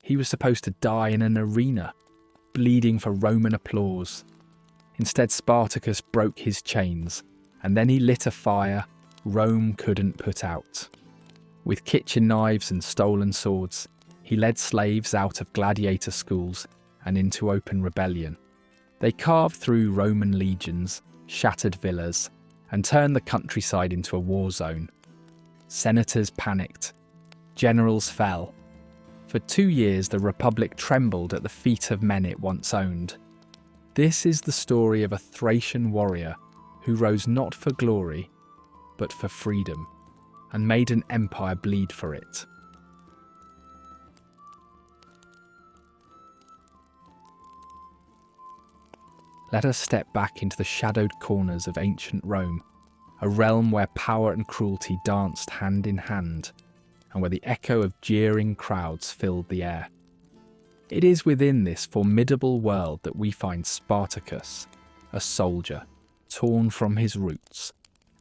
He was supposed to die in an arena, bleeding for Roman applause. Instead, Spartacus broke his chains, and then he lit a fire Rome couldn't put out. With kitchen knives and stolen swords, he led slaves out of gladiator schools and into open rebellion. They carved through Roman legions, shattered villas, and turned the countryside into a war zone. Senators panicked. Generals fell. For 2 years, the Republic trembled at the feet of men it once owned. This is the story of a Thracian warrior who rose not for glory, but for freedom, and made an empire bleed for it. Let us step back into the shadowed corners of ancient Rome, a realm where power and cruelty danced hand in hand, and where the echo of jeering crowds filled the air. It is within this formidable world that we find Spartacus, a soldier, torn from his roots,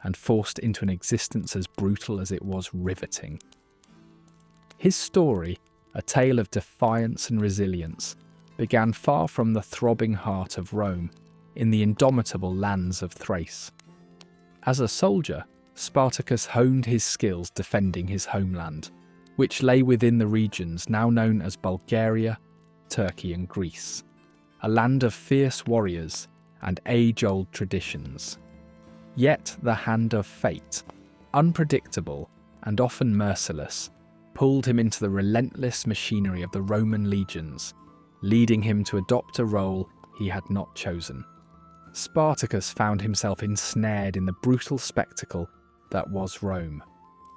and forced into an existence as brutal as it was riveting. His story, a tale of defiance and resilience, began far from the throbbing heart of Rome, in the indomitable lands of Thrace. As a soldier, Spartacus honed his skills defending his homeland, which lay within the regions now known as Bulgaria, Turkey and Greece, a land of fierce warriors and age-old traditions. Yet the hand of fate, unpredictable and often merciless, pulled him into the relentless machinery of the Roman legions, leading him to adopt a role he had not chosen. Spartacus found himself ensnared in the brutal spectacle that was Rome,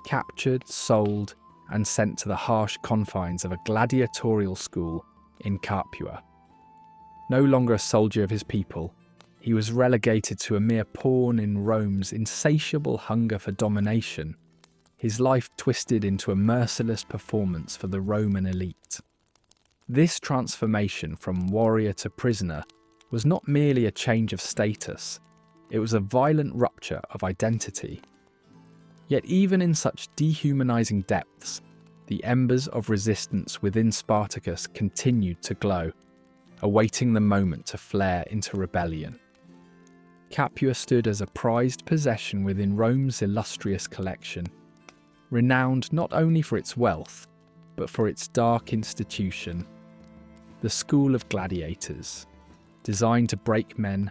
captured, sold, and sent to the harsh confines of a gladiatorial school in Capua. No longer a soldier of his people, he was relegated to a mere pawn in Rome's insatiable hunger for domination, his life twisted into a merciless performance for the Roman elite. This transformation from warrior to prisoner was not merely a change of status, it was a violent rupture of identity. Yet even in such dehumanizing depths, the embers of resistance within Spartacus continued to glow, awaiting the moment to flare into rebellion. Capua stood as a prized possession within Rome's illustrious collection, renowned not only for its wealth, but for its dark institution, the School of Gladiators, designed to break men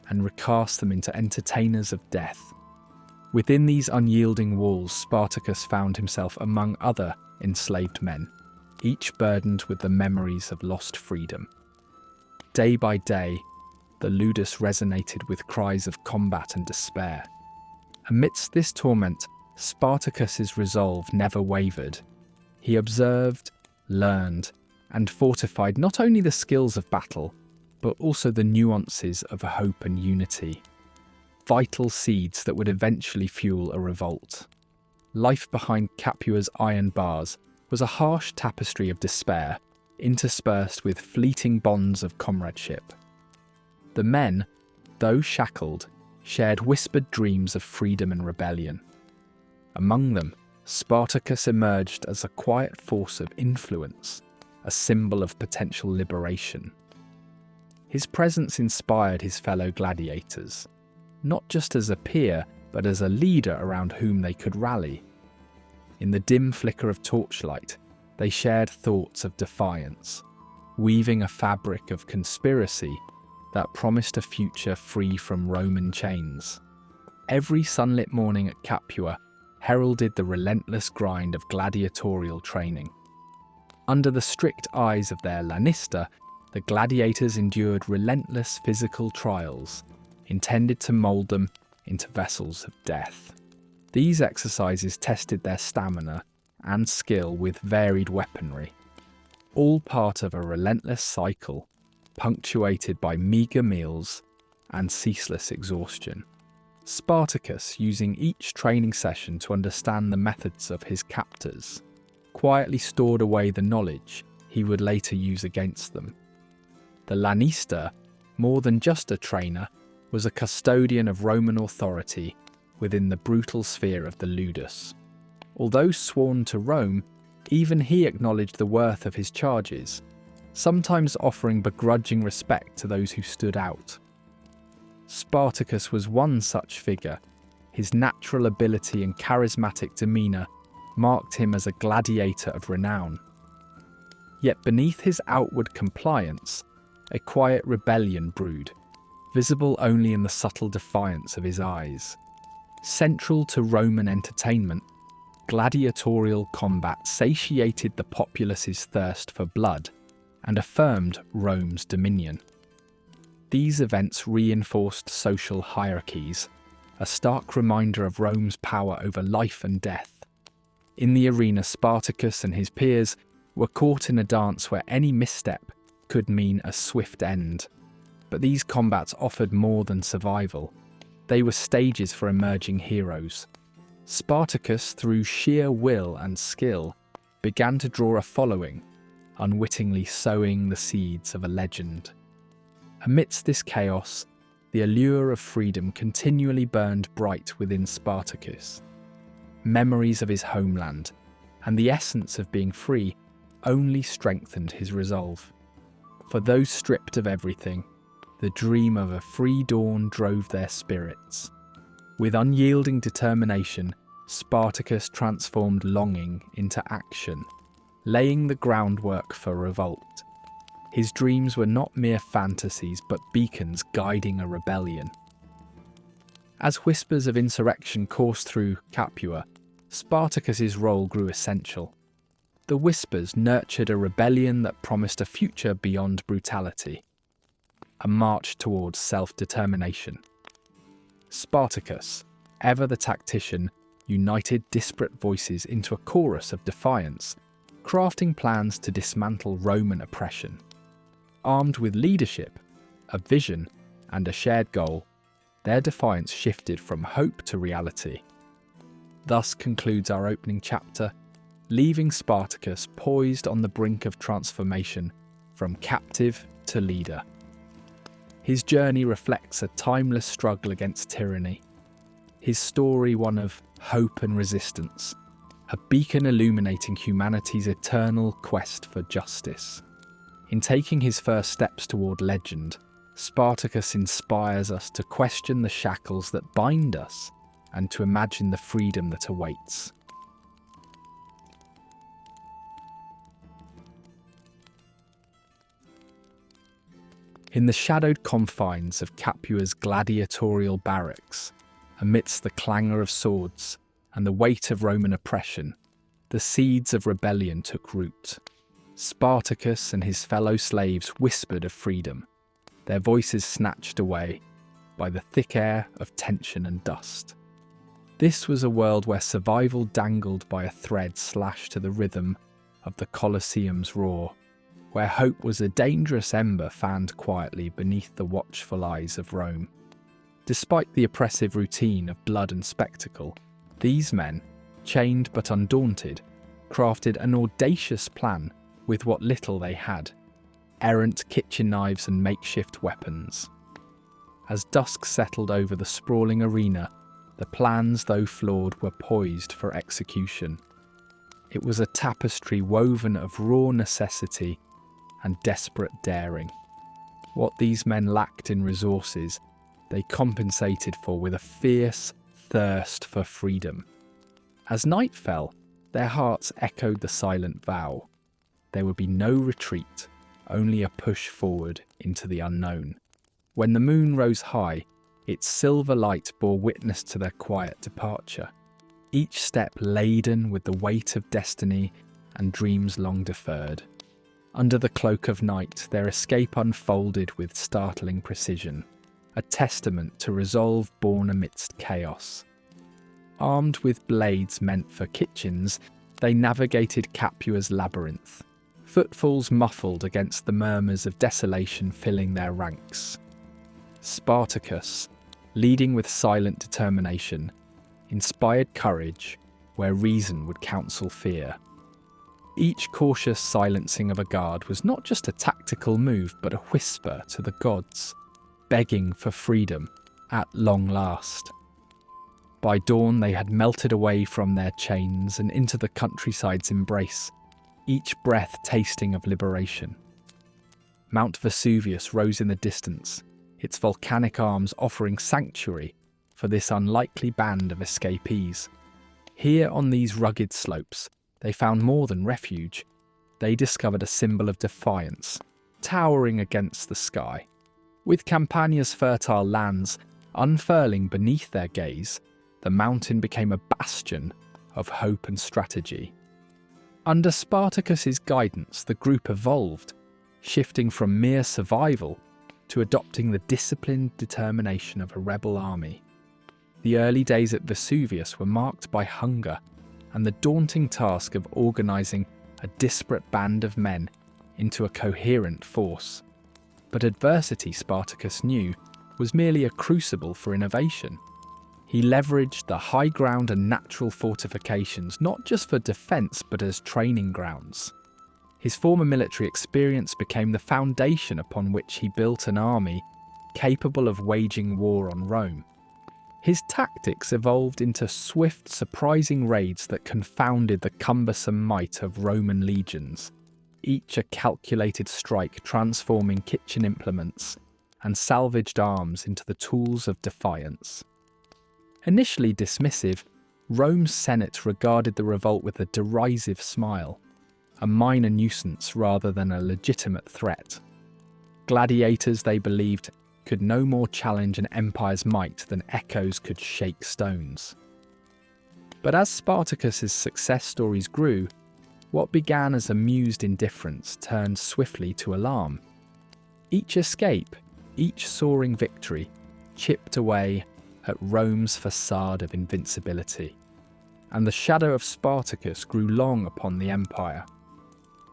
and recast them into entertainers of death. Within these unyielding walls, Spartacus found himself among other enslaved men, each burdened with the memories of lost freedom. Day by day, the ludus resonated with cries of combat and despair. Amidst this torment, Spartacus's resolve never wavered. He observed, learned, and fortified not only the skills of battle, but also the nuances of hope and unity. Vital seeds that would eventually fuel a revolt. Life behind Capua's iron bars was a harsh tapestry of despair, interspersed with fleeting bonds of comradeship. The men, though shackled, shared whispered dreams of freedom and rebellion. Among them, Spartacus emerged as a quiet force of influence, a symbol of potential liberation. His presence inspired his fellow gladiators, not just as a peer, but as a leader around whom they could rally. In the dim flicker of torchlight, they shared thoughts of defiance, weaving a fabric of conspiracy that promised a future free from Roman chains. Every sunlit morning at Capua heralded the relentless grind of gladiatorial training. Under the strict eyes of their lanista, the gladiators endured relentless physical trials, intended to mould them into vessels of death. These exercises tested their stamina and skill with varied weaponry, all part of a relentless cycle, punctuated by meagre meals and ceaseless exhaustion. Spartacus, using each training session to understand the methods of his captors, quietly stored away the knowledge he would later use against them. The lanista, more than just a trainer, was a custodian of Roman authority within the brutal sphere of the ludus. Although sworn to Rome, Even he acknowledged the worth of his charges, sometimes offering begrudging respect to those who stood out. Spartacus was one such figure. His natural ability and charismatic demeanour marked him as a gladiator of renown. Yet beneath his outward compliance, a quiet rebellion brewed, visible only in the subtle defiance of his eyes. Central to Roman entertainment, gladiatorial combat satiated the populace's thirst for blood and affirmed Rome's dominion. These events reinforced social hierarchies, a stark reminder of Rome's power over life and death. In the arena, Spartacus and his peers were caught in a dance where any misstep could mean a swift end. But these combats offered more than survival. They were stages for emerging heroes. Spartacus, through sheer will and skill, began to draw a following, unwittingly sowing the seeds of a legend. Amidst this chaos, the allure of freedom continually burned bright within Spartacus. Memories of his homeland and the essence of being free only strengthened his resolve. For those stripped of everything, the dream of a free dawn drove their spirits. With unyielding determination, Spartacus transformed longing into action, laying the groundwork for revolt. His dreams were not mere fantasies, but beacons guiding a rebellion. As whispers of insurrection coursed through Capua, Spartacus's role grew essential. The whispers nurtured a rebellion that promised a future beyond brutality, a march towards self-determination. Spartacus, ever the tactician, united disparate voices into a chorus of defiance, crafting plans to dismantle Roman oppression. Armed with leadership, a vision, and a shared goal, their defiance shifted from hope to reality. Thus concludes our opening chapter, leaving Spartacus poised on the brink of transformation from captive to leader. His journey reflects a timeless struggle against tyranny, his story one of hope and resistance, a beacon illuminating humanity's eternal quest for justice. In taking his first steps toward legend, Spartacus inspires us to question the shackles that bind us and to imagine the freedom that awaits. In the shadowed confines of Capua's gladiatorial barracks, amidst the clangor of swords and the weight of Roman oppression, the seeds of rebellion took root. Spartacus and his fellow slaves whispered of freedom, their voices snatched away by the thick air of tension and dust. This was a world where survival dangled by a thread slashed to the rhythm of the Colosseum's roar, where hope was a dangerous ember fanned quietly beneath the watchful eyes of Rome. Despite the oppressive routine of blood and spectacle, these men, chained but undaunted, crafted an audacious plan with what little they had, errant kitchen knives and makeshift weapons. As dusk settled over the sprawling arena, the plans, though flawed, were poised for execution. It was a tapestry woven of raw necessity and desperate daring. What these men lacked in resources, they compensated for with a fierce thirst for freedom. As night fell, their hearts echoed the silent vow. There would be no retreat, only a push forward into the unknown. When the moon rose high, its silver light bore witness to their quiet departure, each step laden with the weight of destiny and dreams long deferred. Under the cloak of night, their escape unfolded with startling precision, a testament to resolve born amidst chaos. Armed with blades meant for kitchens, they navigated Capua's labyrinth, footfalls muffled against the murmurs of desolation filling their ranks. Spartacus, leading with silent determination, inspired courage where reason would counsel fear. Each cautious silencing of a guard was not just a tactical move, but a whisper to the gods, begging for freedom at long last. By dawn, they had melted away from their chains and into the countryside's embrace, each breath tasting of liberation. Mount Vesuvius rose in the distance, its volcanic arms offering sanctuary for this unlikely band of escapees. Here on these rugged slopes, they found more than refuge. They discovered a symbol of defiance, towering against the sky. With Campania's fertile lands unfurling beneath their gaze, the mountain became a bastion of hope and strategy. Under Spartacus's guidance, the group evolved, shifting from mere survival to adopting the disciplined determination of a rebel army. The early days at Vesuvius were marked by hunger and the daunting task of organising a disparate band of men into a coherent force. But adversity, Spartacus knew, was merely a crucible for innovation. He leveraged the high ground and natural fortifications not just for defence but as training grounds. His former military experience became the foundation upon which he built an army capable of waging war on Rome. His tactics evolved into swift, surprising raids that confounded the cumbersome might of Roman legions, each a calculated strike transforming kitchen implements and salvaged arms into the tools of defiance. Initially dismissive, Rome's Senate regarded the revolt with a derisive smile, a minor nuisance rather than a legitimate threat. Gladiators, they believed, could no more challenge an empire's might than echoes could shake stones. But as Spartacus's success stories grew, what began as amused indifference turned swiftly to alarm. Each escape, each soaring victory, chipped away at Rome's facade of invincibility, and the shadow of Spartacus grew long upon the empire.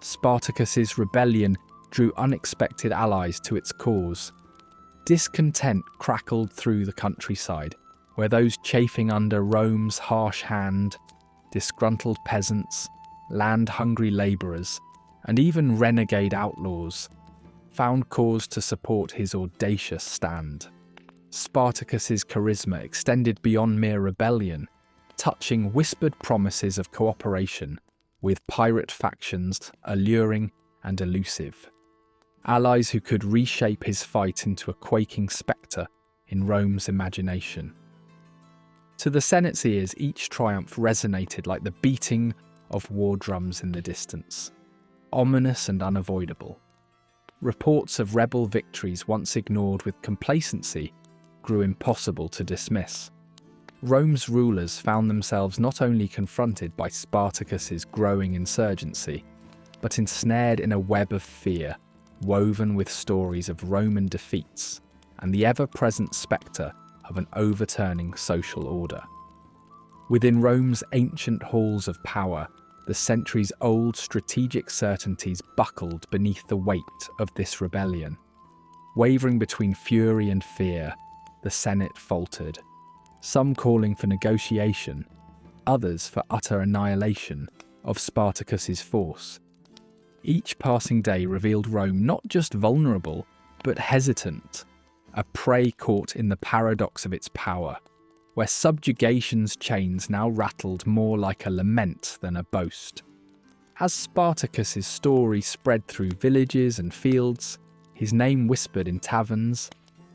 Spartacus's rebellion drew unexpected allies to its cause. Discontent crackled through the countryside, where those chafing under Rome's harsh hand, disgruntled peasants, land-hungry labourers, and even renegade outlaws, found cause to support his audacious stand. Spartacus's charisma extended beyond mere rebellion, touching whispered promises of cooperation with pirate factions alluring and elusive. Allies who could reshape his fight into a quaking spectre in Rome's imagination. To the Senate's ears, each triumph resonated like the beating of war drums in the distance, ominous and unavoidable. Reports of rebel victories once ignored with complacency grew impossible to dismiss. Rome's rulers found themselves not only confronted by Spartacus's growing insurgency, but ensnared in a web of fear, woven with stories of Roman defeats and the ever-present spectre of an overturning social order. Within Rome's ancient halls of power, the centuries-old strategic certainties buckled beneath the weight of this rebellion. Wavering between fury and fear, the Senate faltered, some calling for negotiation, others for utter annihilation of Spartacus's force. Each passing day revealed Rome not just vulnerable, but hesitant, a prey caught in the paradox of its power, where subjugation's chains now rattled more like a lament than a boast. As Spartacus's story spread through villages and fields, his name whispered in taverns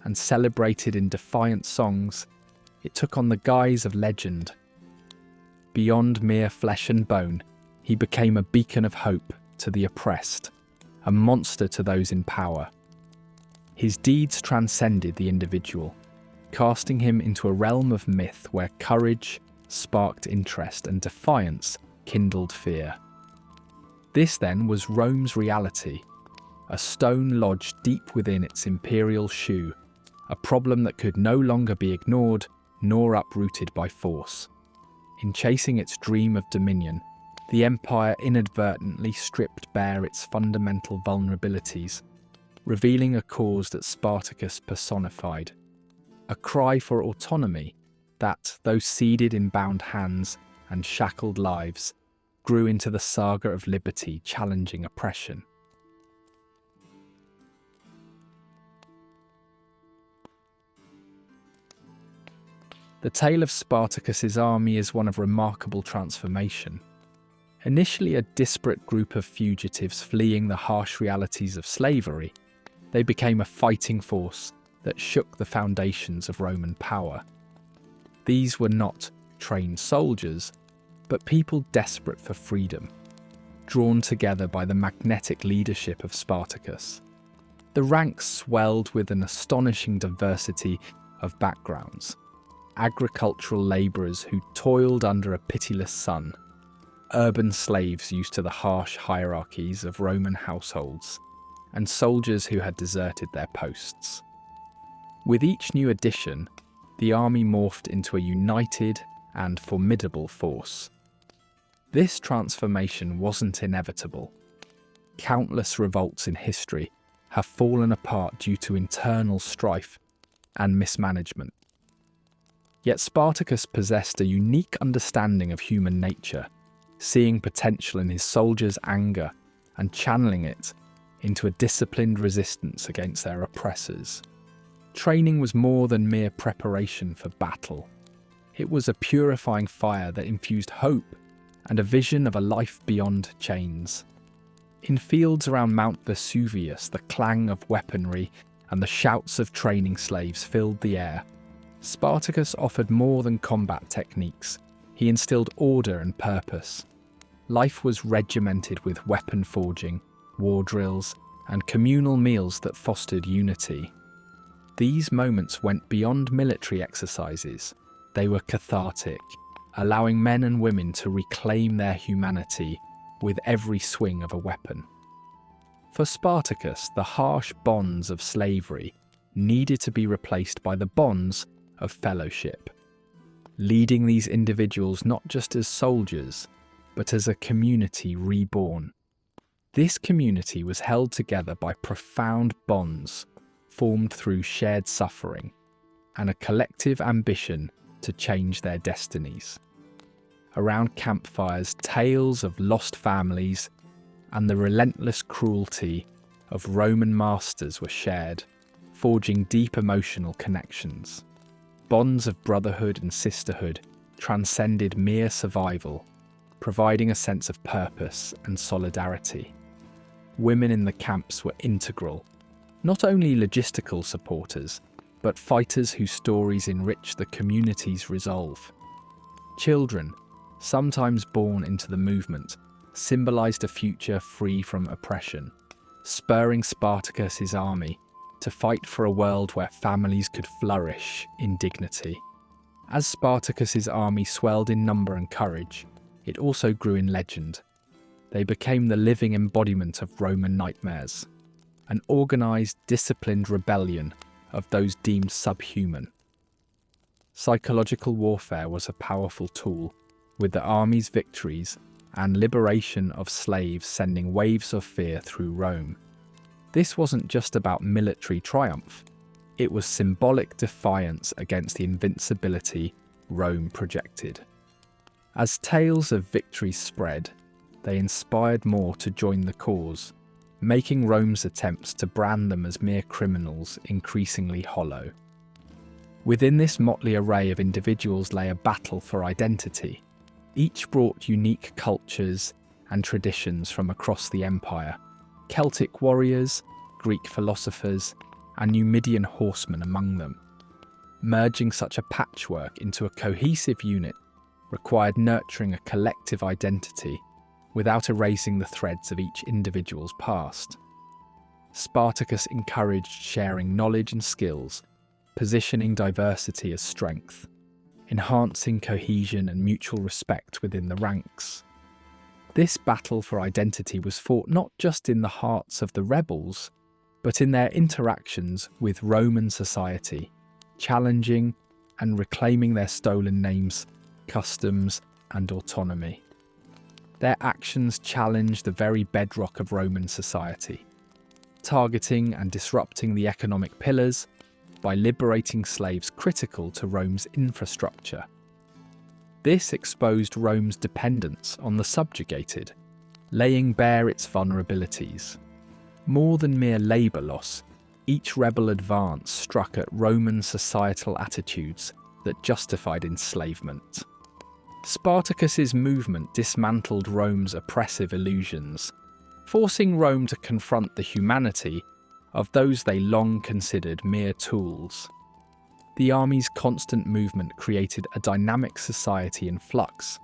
and celebrated in defiant songs, it took on the guise of legend. Beyond mere flesh and bone, he became a beacon of hope to the oppressed, a monster to those in power. His deeds transcended the individual, casting him into a realm of myth where courage sparked interest and defiance kindled fear. This then was Rome's reality, a stone lodged deep within its imperial shoe, a problem that could no longer be ignored nor uprooted by force. In chasing its dream of dominion, the empire inadvertently stripped bare its fundamental vulnerabilities, revealing a cause that Spartacus personified, a cry for autonomy that, though seeded in bound hands and shackled lives, grew into the saga of liberty challenging oppression. The tale of Spartacus's army is one of remarkable transformation. Initially a disparate group of fugitives fleeing the harsh realities of slavery, they became a fighting force that shook the foundations of Roman power. These were not trained soldiers, but people desperate for freedom, drawn together by the magnetic leadership of Spartacus. The ranks swelled with an astonishing diversity of backgrounds: agricultural labourers who toiled under a pitiless sun, urban slaves used to the harsh hierarchies of Roman households, and soldiers who had deserted their posts. With each new addition, the army morphed into a united and formidable force. This transformation wasn't inevitable. Countless revolts in history have fallen apart due to internal strife and mismanagement. Yet Spartacus possessed a unique understanding of human nature, seeing potential in his soldiers' anger and channeling it into a disciplined resistance against their oppressors. Training was more than mere preparation for battle. It was a purifying fire that infused hope and a vision of a life beyond chains. In fields around Mount Vesuvius, the clang of weaponry and the shouts of training slaves filled the air. Spartacus offered more than combat techniques. He instilled order and purpose. Life was regimented with weapon forging, war drills, and communal meals that fostered unity. These moments went beyond military exercises. They were cathartic, allowing men and women to reclaim their humanity with every swing of a weapon. For Spartacus, the harsh bonds of slavery needed to be replaced by the bonds of fellowship, leading these individuals not just as soldiers, but as a community reborn. This community was held together by profound bonds formed through shared suffering and a collective ambition to change their destinies. Around campfires, tales of lost families and the relentless cruelty of Roman masters were shared, forging deep emotional connections. Bonds of brotherhood and sisterhood transcended mere survival, providing a sense of purpose and solidarity. Women in the camps were integral, not only logistical supporters, but fighters whose stories enrich the community's resolve. Children, sometimes born into the movement, symbolised a future free from oppression, spurring Spartacus's army to fight for a world where families could flourish in dignity. As Spartacus's army swelled in number and courage, it also grew in legend. They became the living embodiment of Roman nightmares, an organised, disciplined rebellion of those deemed subhuman. Psychological warfare was a powerful tool, with the army's victories and liberation of slaves sending waves of fear through Rome. This wasn't just about military triumph, it was symbolic defiance against the invincibility Rome projected. As tales of victories spread, they inspired more to join the cause, making Rome's attempts to brand them as mere criminals increasingly hollow. Within this motley array of individuals lay a battle for identity. Each brought unique cultures and traditions from across the empire: Celtic warriors, Greek philosophers, and Numidian horsemen among them. Merging such a patchwork into a cohesive unit required nurturing a collective identity without erasing the threads of each individual's past. Spartacus encouraged sharing knowledge and skills, positioning diversity as strength, enhancing cohesion and mutual respect within the ranks. This battle for identity was fought not just in the hearts of the rebels, but in their interactions with Roman society, challenging and reclaiming their stolen names, customs, and autonomy. Their actions challenged the very bedrock of Roman society, targeting and disrupting the economic pillars by liberating slaves critical to Rome's infrastructure. This exposed Rome's dependence on the subjugated, laying bare its vulnerabilities. More than mere labour loss, each rebel advance struck at Roman societal attitudes that justified enslavement. Spartacus's movement dismantled Rome's oppressive illusions, forcing Rome to confront the humanity of those they long considered mere tools. The army's constant movement created a dynamic society in flux,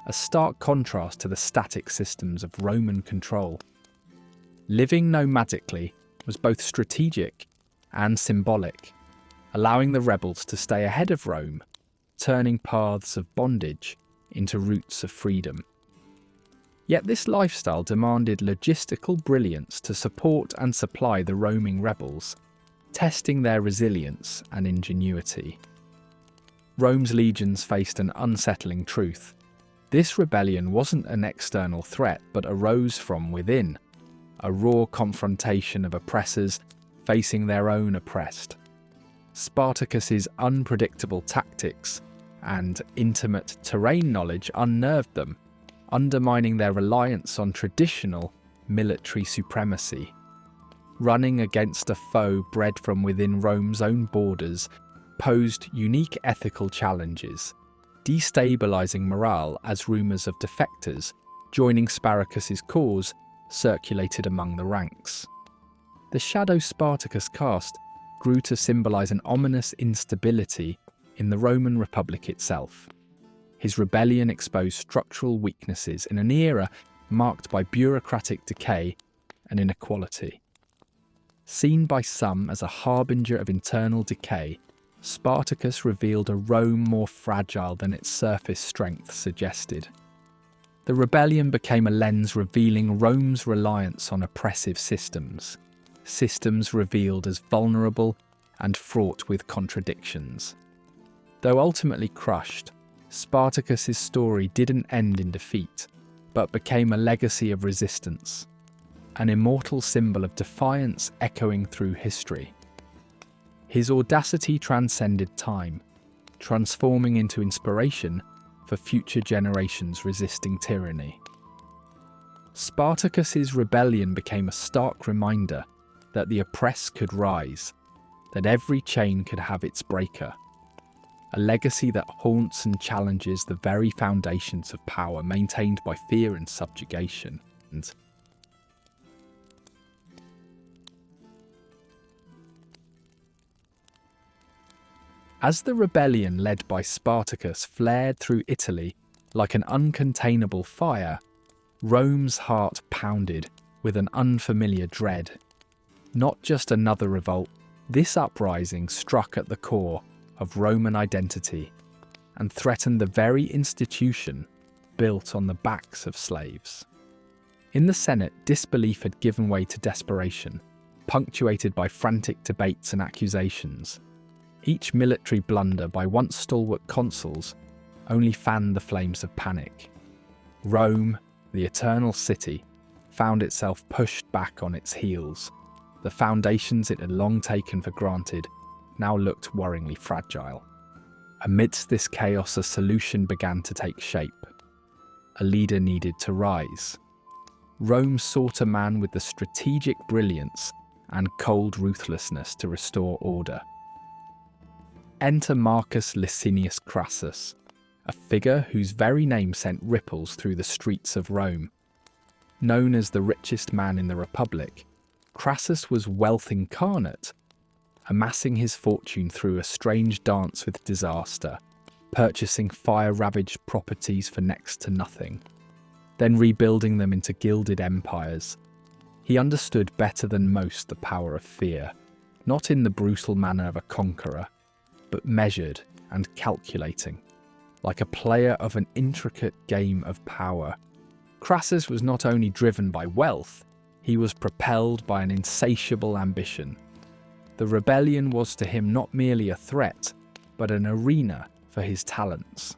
a stark contrast to the static systems of Roman control. Living nomadically was both strategic and symbolic, allowing the rebels to stay ahead of Rome, turning paths of bondage into routes of freedom. Yet this lifestyle demanded logistical brilliance to support and supply the roaming rebels, testing their resilience and ingenuity. Rome's legions faced an unsettling truth. This rebellion wasn't an external threat, but arose from within, a raw confrontation of oppressors facing their own oppressed. Spartacus's unpredictable tactics and intimate terrain knowledge unnerved them, undermining their reliance on traditional military supremacy. Running against a foe bred from within Rome's own borders posed unique ethical challenges, destabilizing morale as rumours of defectors joining Spartacus's cause circulated among the ranks. The shadow Spartacus cast grew to symbolize an ominous instability in the Roman Republic itself. His rebellion exposed structural weaknesses in an era marked by bureaucratic decay and inequality. Seen by some as a harbinger of internal decay, Spartacus revealed a Rome more fragile than its surface strength suggested. The rebellion became a lens revealing Rome's reliance on oppressive systems revealed as vulnerable and fraught with contradictions. Though ultimately crushed, Spartacus's story didn't end in defeat, but became a legacy of resistance, an immortal symbol of defiance echoing through history. His audacity transcended time, transforming into inspiration for future generations resisting tyranny. Spartacus's rebellion became a stark reminder that the oppressed could rise, that every chain could have its breaker, a legacy that haunts and challenges the very foundations of power maintained by fear and subjugation. As the rebellion led by Spartacus flared through Italy like an uncontainable fire, Rome's heart pounded with an unfamiliar dread. Not just another revolt, this uprising struck at the core of Roman identity and threatened the very institution built on the backs of slaves. In the Senate, disbelief had given way to desperation, punctuated by frantic debates and accusations. Each military blunder by once stalwart consuls only fanned the flames of panic. Rome, the eternal city, found itself pushed back on its heels. The foundations it had long taken for granted now looked worryingly fragile. Amidst this chaos, a solution began to take shape. A leader needed to rise. Rome sought a man with the strategic brilliance and cold ruthlessness to restore order. Enter Marcus Licinius Crassus, a figure whose very name sent ripples through the streets of Rome. Known as the richest man in the Republic, Crassus was wealth incarnate, amassing his fortune through a strange dance with disaster, purchasing fire-ravaged properties for next to nothing, then rebuilding them into gilded empires. He understood better than most the power of fear, not in the brutal manner of a conqueror, but measured and calculating, like a player of an intricate game of power. Crassus was not only driven by wealth, he was propelled by an insatiable ambition. The rebellion was to him not merely a threat, but an arena for his talents.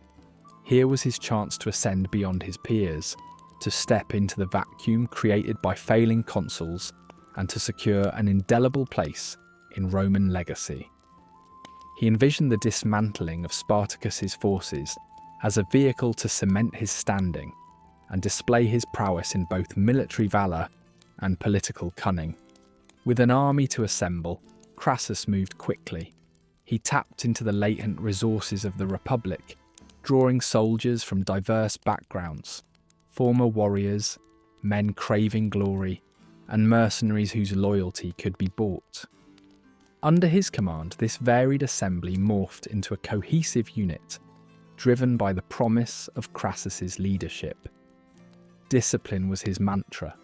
Here was his chance to ascend beyond his peers, to step into the vacuum created by failing consuls, and to secure an indelible place in Roman legacy. He envisioned the dismantling of Spartacus's forces as a vehicle to cement his standing and display his prowess in both military valour and political cunning. With an army to assemble, Crassus moved quickly. He tapped into the latent resources of the Republic, drawing soldiers from diverse backgrounds, former warriors, men craving glory, and mercenaries whose loyalty could be bought. Under his command, this varied assembly morphed into a cohesive unit, driven by the promise of Crassus's leadership. Discipline was his mantra.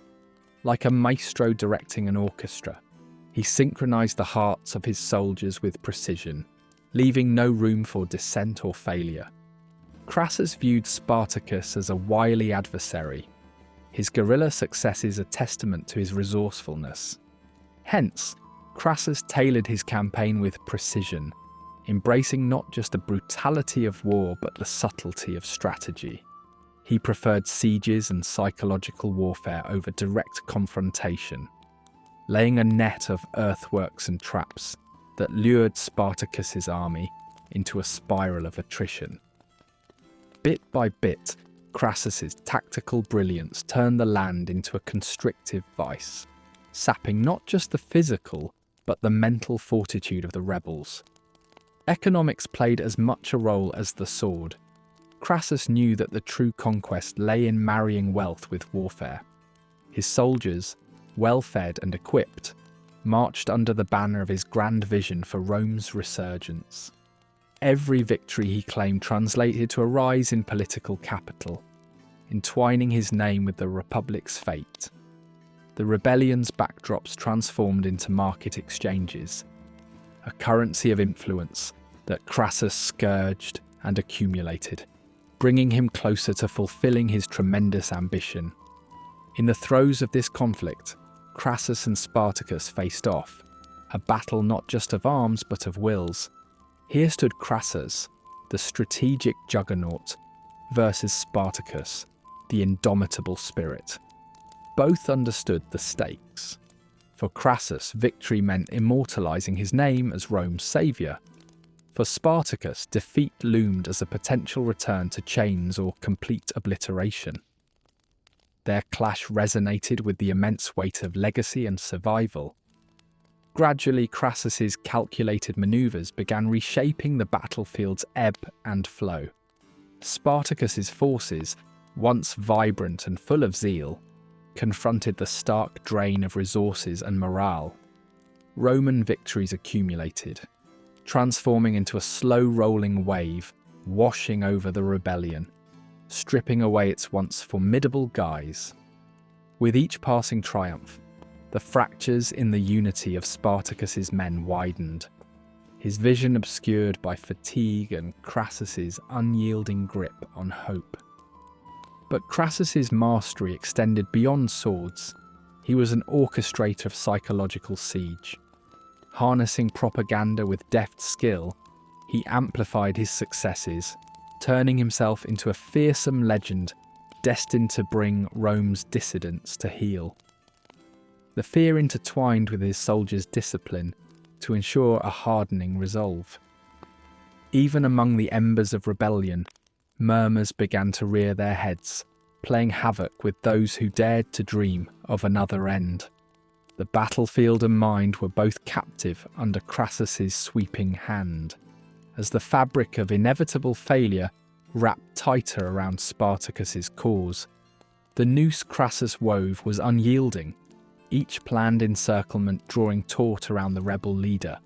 Like a maestro directing an orchestra, he synchronized the hearts of his soldiers with precision, leaving no room for dissent or failure. Crassus viewed Spartacus as a wily adversary, his guerrilla successes a testament to his resourcefulness. Hence, Crassus tailored his campaign with precision, embracing not just the brutality of war but the subtlety of strategy. He preferred sieges and psychological warfare over direct confrontation, laying a net of earthworks and traps that lured Spartacus's army into a spiral of attrition. Bit by bit, Crassus's tactical brilliance turned the land into a constrictive vice, sapping not just the physical but the mental fortitude of the rebels. Economics played as much a role as the sword. Crassus knew that the true conquest lay in marrying wealth with warfare. His soldiers, well-fed and equipped, marched under the banner of his grand vision for Rome's resurgence. Every victory he claimed translated to a rise in political capital, entwining his name with the Republic's fate. The rebellion's backdrops transformed into market exchanges, a currency of influence that Crassus scourged and accumulated, bringing him closer to fulfilling his tremendous ambition. In the throes of this conflict, Crassus and Spartacus faced off, a battle not just of arms but of wills. Here stood Crassus, the strategic juggernaut, versus Spartacus, the indomitable spirit. Both understood the stakes. For Crassus, victory meant immortalizing his name as Rome's saviour. For Spartacus, defeat loomed as a potential return to chains or complete obliteration. Their clash resonated with the immense weight of legacy and survival. Gradually, Crassus's calculated manoeuvres began reshaping the battlefield's ebb and flow. Spartacus's forces, once vibrant and full of zeal, confronted the stark drain of resources and morale. Roman victories accumulated, transforming into a slow-rolling wave, washing over the rebellion, stripping away its once formidable guise. With each passing triumph, the fractures in the unity of Spartacus's men widened, his vision obscured by fatigue and Crassus's unyielding grip on hope. But Crassus's mastery extended beyond swords. He was an orchestrator of psychological siege. Harnessing propaganda with deft skill, he amplified his successes, turning himself into a fearsome legend destined to bring Rome's dissidents to heel. The fear intertwined with his soldiers' discipline to ensure a hardening resolve. Even among the embers of rebellion, murmurs began to rear their heads, playing havoc with those who dared to dream of another end. The battlefield and mind were both captive under Crassus's sweeping hand, as the fabric of inevitable failure wrapped tighter around Spartacus's cause. The noose Crassus wove was unyielding, each planned encirclement drawing taut around the rebel leader.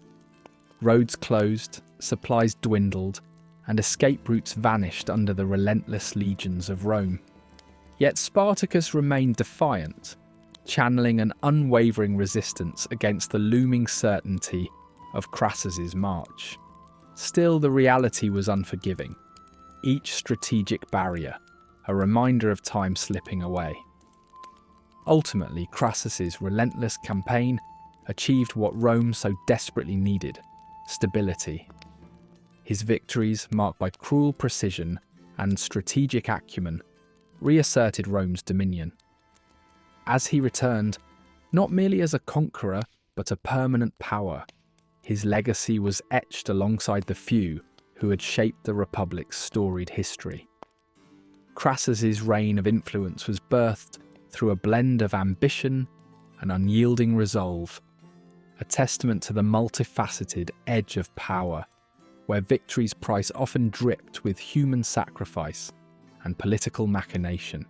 Roads closed, supplies dwindled, and escape routes vanished under the relentless legions of Rome. Yet Spartacus remained defiant, channeling an unwavering resistance against the looming certainty of Crassus's march. Still, the reality was unforgiving, each strategic barrier a reminder of time slipping away. Ultimately, Crassus's relentless campaign achieved what Rome so desperately needed: stability. His victories, marked by cruel precision and strategic acumen, reasserted Rome's dominion. As he returned, not merely as a conqueror, but a permanent power, his legacy was etched alongside the few who had shaped the Republic's storied history. Crassus's reign of influence was birthed through a blend of ambition and unyielding resolve, a testament to the multifaceted edge of power where victory's price often dripped with human sacrifice and political machination.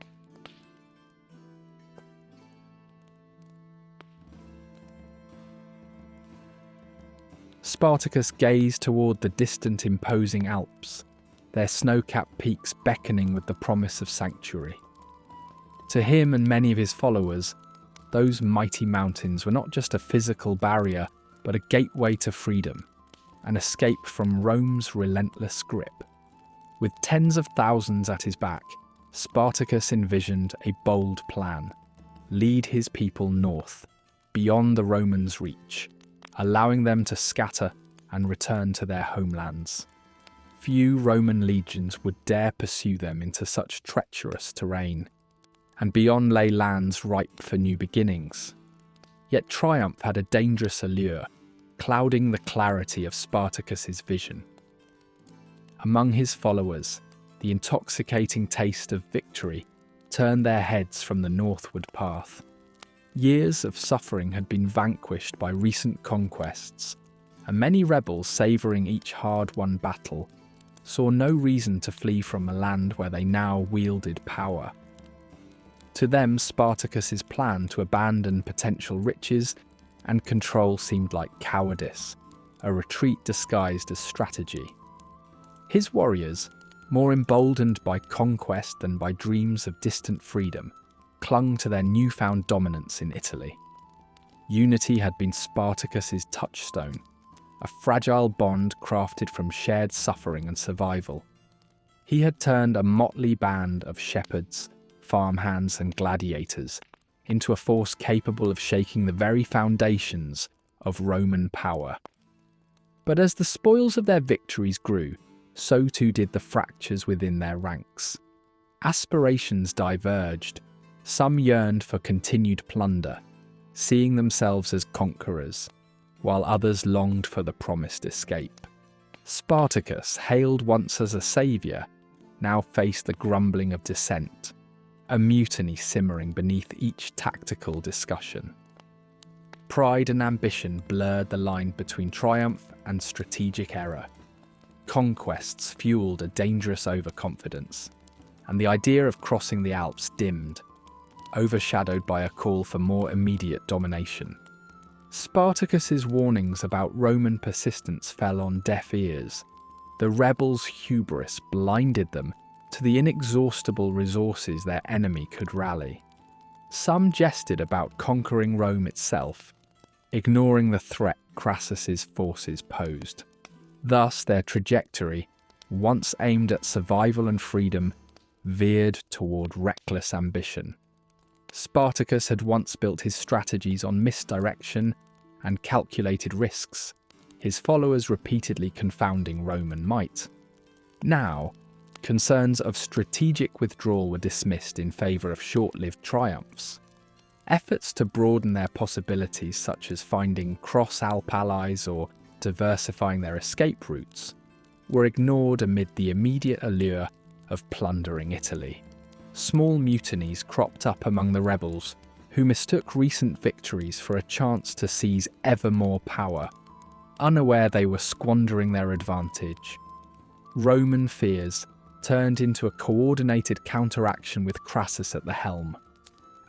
Spartacus gazed toward the distant imposing Alps, their snow-capped peaks beckoning with the promise of sanctuary. To him and many of his followers, those mighty mountains were not just a physical barrier, but a gateway to freedom, an escape from Rome's relentless grip. With tens of thousands at his back, Spartacus envisioned a bold plan: lead his people north, beyond the Romans' reach, allowing them to scatter and return to their homelands. Few Roman legions would dare pursue them into such treacherous terrain, and beyond lay lands ripe for new beginnings. Yet triumph had a dangerous allure, clouding the clarity of Spartacus's vision. Among his followers, the intoxicating taste of victory turned their heads from the northward path. Years of suffering had been vanquished by recent conquests, and many rebels savouring each hard-won battle saw no reason to flee from a land where they now wielded power. To them, Spartacus's plan to abandon potential riches and control seemed like cowardice, a retreat disguised as strategy. His warriors, more emboldened by conquest than by dreams of distant freedom, clung to their newfound dominance in Italy. Unity had been Spartacus's touchstone, a fragile bond crafted from shared suffering and survival. He had turned a motley band of shepherds, farmhands and gladiators into a force capable of shaking the very foundations of Roman power. But as the spoils of their victories grew, so too did the fractures within their ranks. Aspirations diverged. Some yearned for continued plunder, seeing themselves as conquerors, while others longed for the promised escape. Spartacus, hailed once as a saviour, now faced the grumbling of dissent, a mutiny simmering beneath each tactical discussion. Pride and ambition blurred the line between triumph and strategic error. Conquests fueled a dangerous overconfidence, and the idea of crossing the Alps dimmed, overshadowed by a call for more immediate domination. Spartacus's warnings about Roman persistence fell on deaf ears. The rebels' hubris blinded them to the inexhaustible resources their enemy could rally. Some jested about conquering Rome itself, ignoring the threat Crassus's forces posed. Thus, their trajectory, once aimed at survival and freedom, veered toward reckless ambition. Spartacus had once built his strategies on misdirection and calculated risks, his followers repeatedly confounding Roman might. Now, concerns of strategic withdrawal were dismissed in favour of short-lived triumphs. Efforts to broaden their possibilities, such as finding cross-Alp allies or diversifying their escape routes, were ignored amid the immediate allure of plundering Italy. Small mutinies cropped up among the rebels, who mistook recent victories for a chance to seize ever more power, unaware they were squandering their advantage. Roman fears turned into a coordinated counteraction with Crassus at the helm,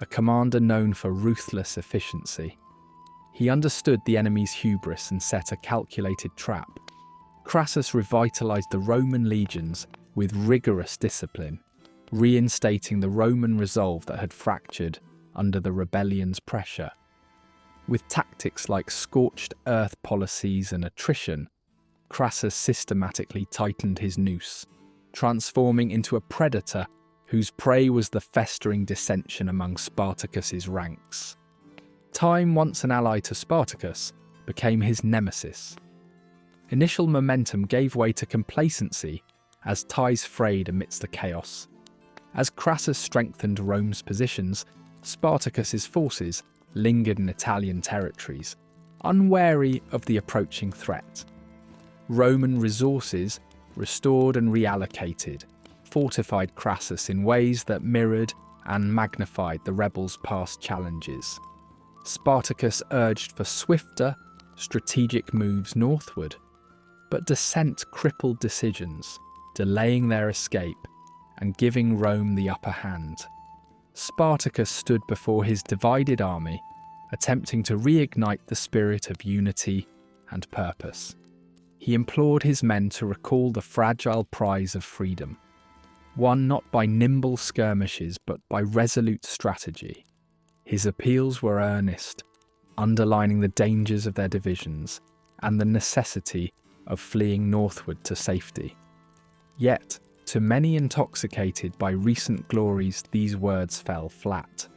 a commander known for ruthless efficiency. He understood the enemy's hubris and set a calculated trap. Crassus revitalized the Roman legions with rigorous discipline, reinstating the Roman resolve that had fractured under the rebellion's pressure. With tactics like scorched earth policies and attrition, Crassus systematically tightened his noose, transforming into a predator whose prey was the festering dissension among Spartacus's ranks. Time, once an ally to Spartacus, became his nemesis. Initial momentum gave way to complacency as ties frayed amidst the chaos. As Crassus strengthened Rome's positions, Spartacus's forces lingered in Italian territories, unwary of the approaching threat. Roman resources, restored and reallocated, fortified Crassus in ways that mirrored and magnified the rebels' past challenges. Spartacus urged for swifter, strategic moves northward. but dissent crippled decisions, delaying their escape and giving Rome the upper hand. Spartacus stood before his divided army, attempting to reignite the spirit of unity and purpose. He implored his men to recall the fragile prize of freedom, won not by nimble skirmishes but by resolute strategy. His appeals were earnest, underlining the dangers of their divisions and the necessity of fleeing northward to safety. Yet, to many intoxicated by recent glories, these words fell flat.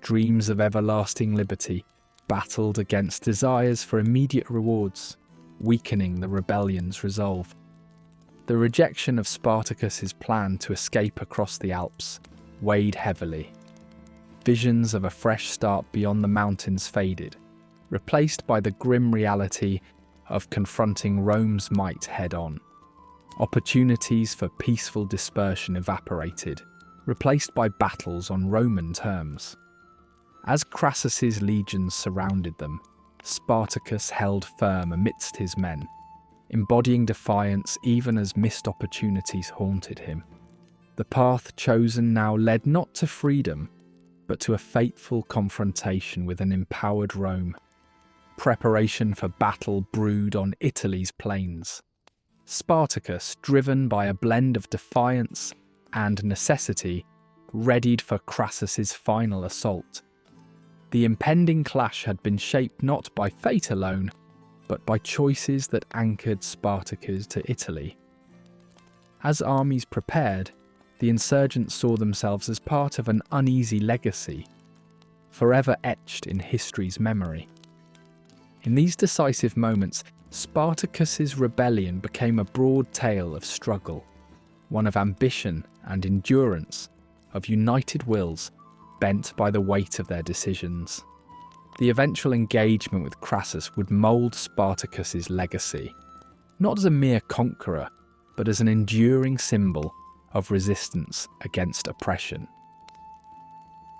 Dreams of everlasting liberty battled against desires for immediate rewards, weakening the rebellion's resolve. The rejection of Spartacus's plan to escape across the Alps weighed heavily. Visions of a fresh start beyond the mountains faded, replaced by the grim reality of confronting Rome's might head-on. Opportunities for peaceful dispersion evaporated, replaced by battles on Roman terms. As Crassus's legions surrounded them, Spartacus held firm amidst his men, embodying defiance even as missed opportunities haunted him. The path chosen now led not to freedom, but to a fateful confrontation with an empowered Rome. Preparation for battle brewed on Italy's plains. Spartacus, driven by a blend of defiance and necessity, readied for Crassus's final assault. The impending clash had been shaped not by fate alone, but by choices that anchored Spartacus to Italy. As armies prepared, the insurgents saw themselves as part of an uneasy legacy, forever etched in history's memory. In these decisive moments, Spartacus's rebellion became a broad tale of struggle, one of ambition and endurance, of united wills bent by the weight of their decisions. The eventual engagement with Crassus would mould Spartacus's legacy, not as a mere conqueror, but as an enduring symbol of resistance against oppression.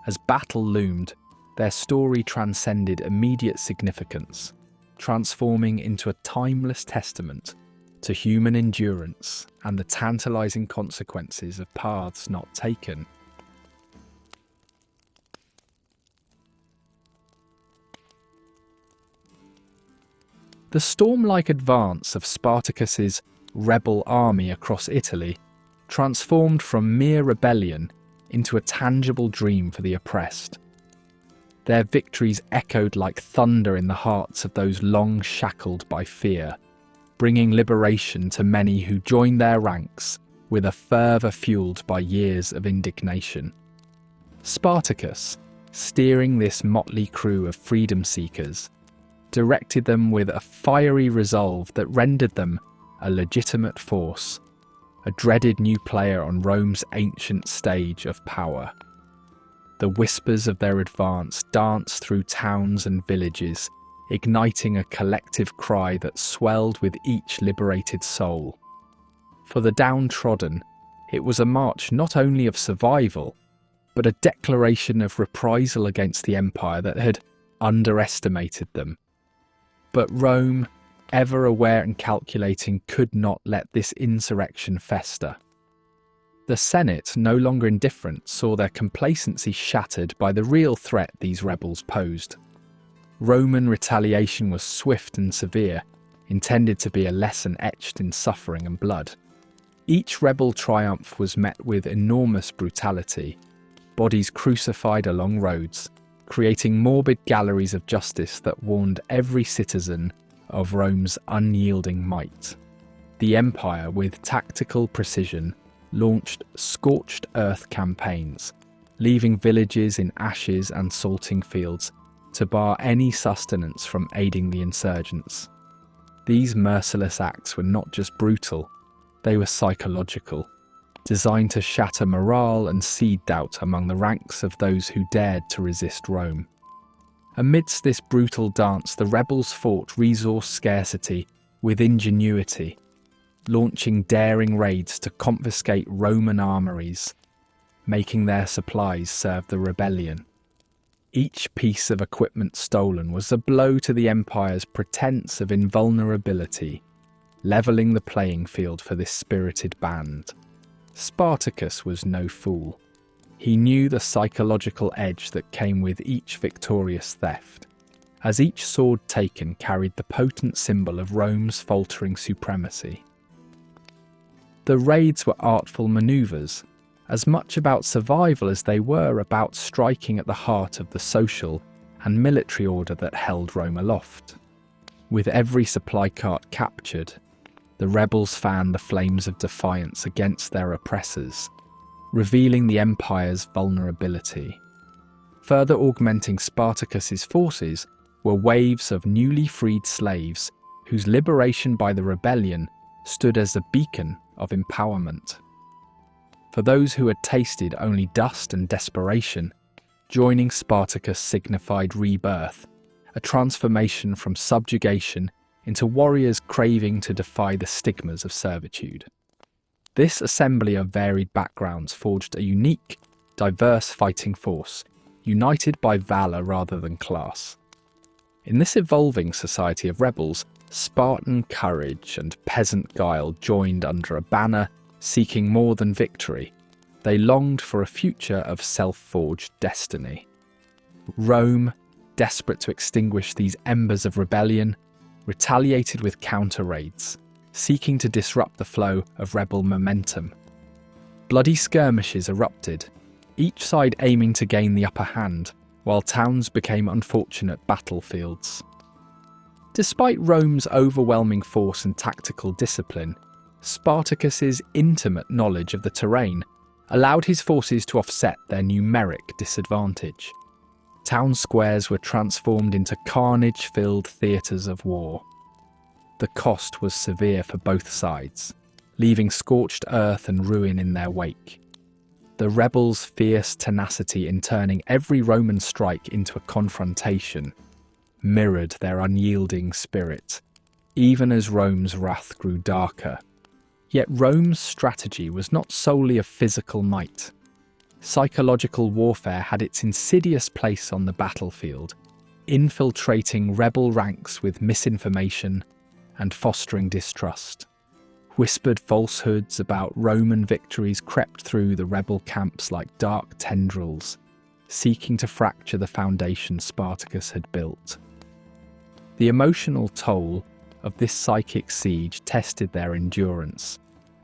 As battle loomed, their story transcended immediate significance, transforming into a timeless testament to human endurance and the tantalizing consequences of paths not taken. The storm-like advance of Spartacus's rebel army across Italy transformed from mere rebellion into a tangible dream for the oppressed. Their victories echoed like thunder in the hearts of those long shackled by fear, bringing liberation to many who joined their ranks with a fervour fuelled by years of indignation. Spartacus, steering this motley crew of freedom seekers, directed them with a fiery resolve that rendered them a legitimate force, a dreaded new player on Rome's ancient stage of power. The whispers of their advance danced through towns and villages, igniting a collective cry that swelled with each liberated soul. For the downtrodden, it was a march not only of survival, but a declaration of reprisal against the empire that had underestimated them. But Rome, ever aware and calculating, could not let this insurrection fester. The Senate, no longer indifferent, saw their complacency shattered by the real threat these rebels posed. Roman retaliation was swift and severe, intended to be a lesson etched in suffering and blood. Each rebel triumph was met with enormous brutality, bodies crucified along roads, creating morbid galleries of justice that warned every citizen of Rome's unyielding might. The empire, with tactical precision, launched scorched earth campaigns, leaving villages in ashes and salting fields to bar any sustenance from aiding the insurgents. These merciless acts were not just brutal, they were psychological, designed to shatter morale and seed doubt among the ranks of those who dared to resist Rome. Amidst this brutal dance, the rebels fought resource scarcity with ingenuity, launching daring raids to confiscate Roman armories, making their supplies serve the rebellion. Each piece of equipment stolen was a blow to the empire's pretense of invulnerability, levelling the playing field for this spirited band. Spartacus was no fool. He knew the psychological edge that came with each victorious theft, as each sword taken carried the potent symbol of Rome's faltering supremacy. The raids were artful manoeuvres, as much about survival as they were about striking at the heart of the social and military order that held Rome aloft. With every supply cart captured, the rebels fanned the flames of defiance against their oppressors, revealing the empire's vulnerability. Further augmenting Spartacus's forces were waves of newly freed slaves whose liberation by the rebellion stood as a beacon of empowerment. For those who had tasted only dust and desperation, joining Spartacus signified rebirth, a transformation from subjugation into warriors craving to defy the stigmas of servitude. This assembly of varied backgrounds forged a unique, diverse fighting force, united by valour rather than class. In this evolving society of rebels, Spartan courage and peasant guile joined under a banner seeking more than victory. They longed for a future of self-forged destiny. Rome, desperate to extinguish these embers of rebellion, retaliated with counter-raids, seeking to disrupt the flow of rebel momentum. Bloody skirmishes erupted, each side aiming to gain the upper hand, while towns became unfortunate battlefields. Despite Rome's overwhelming force and tactical discipline, Spartacus's intimate knowledge of the terrain allowed his forces to offset their numeric disadvantage. Town squares were transformed into carnage-filled theatres of war. The cost was severe for both sides, leaving scorched earth and ruin in their wake. The rebels' fierce tenacity in turning every Roman strike into a confrontation mirrored their unyielding spirit, even as Rome's wrath grew darker. Yet Rome's strategy was not solely of physical might. Psychological warfare had its insidious place on the battlefield, infiltrating rebel ranks with misinformation and fostering distrust. Whispered falsehoods about Roman victories crept through the rebel camps like dark tendrils, seeking to fracture the foundation Spartacus had built. The emotional toll of this psychic siege tested their endurance,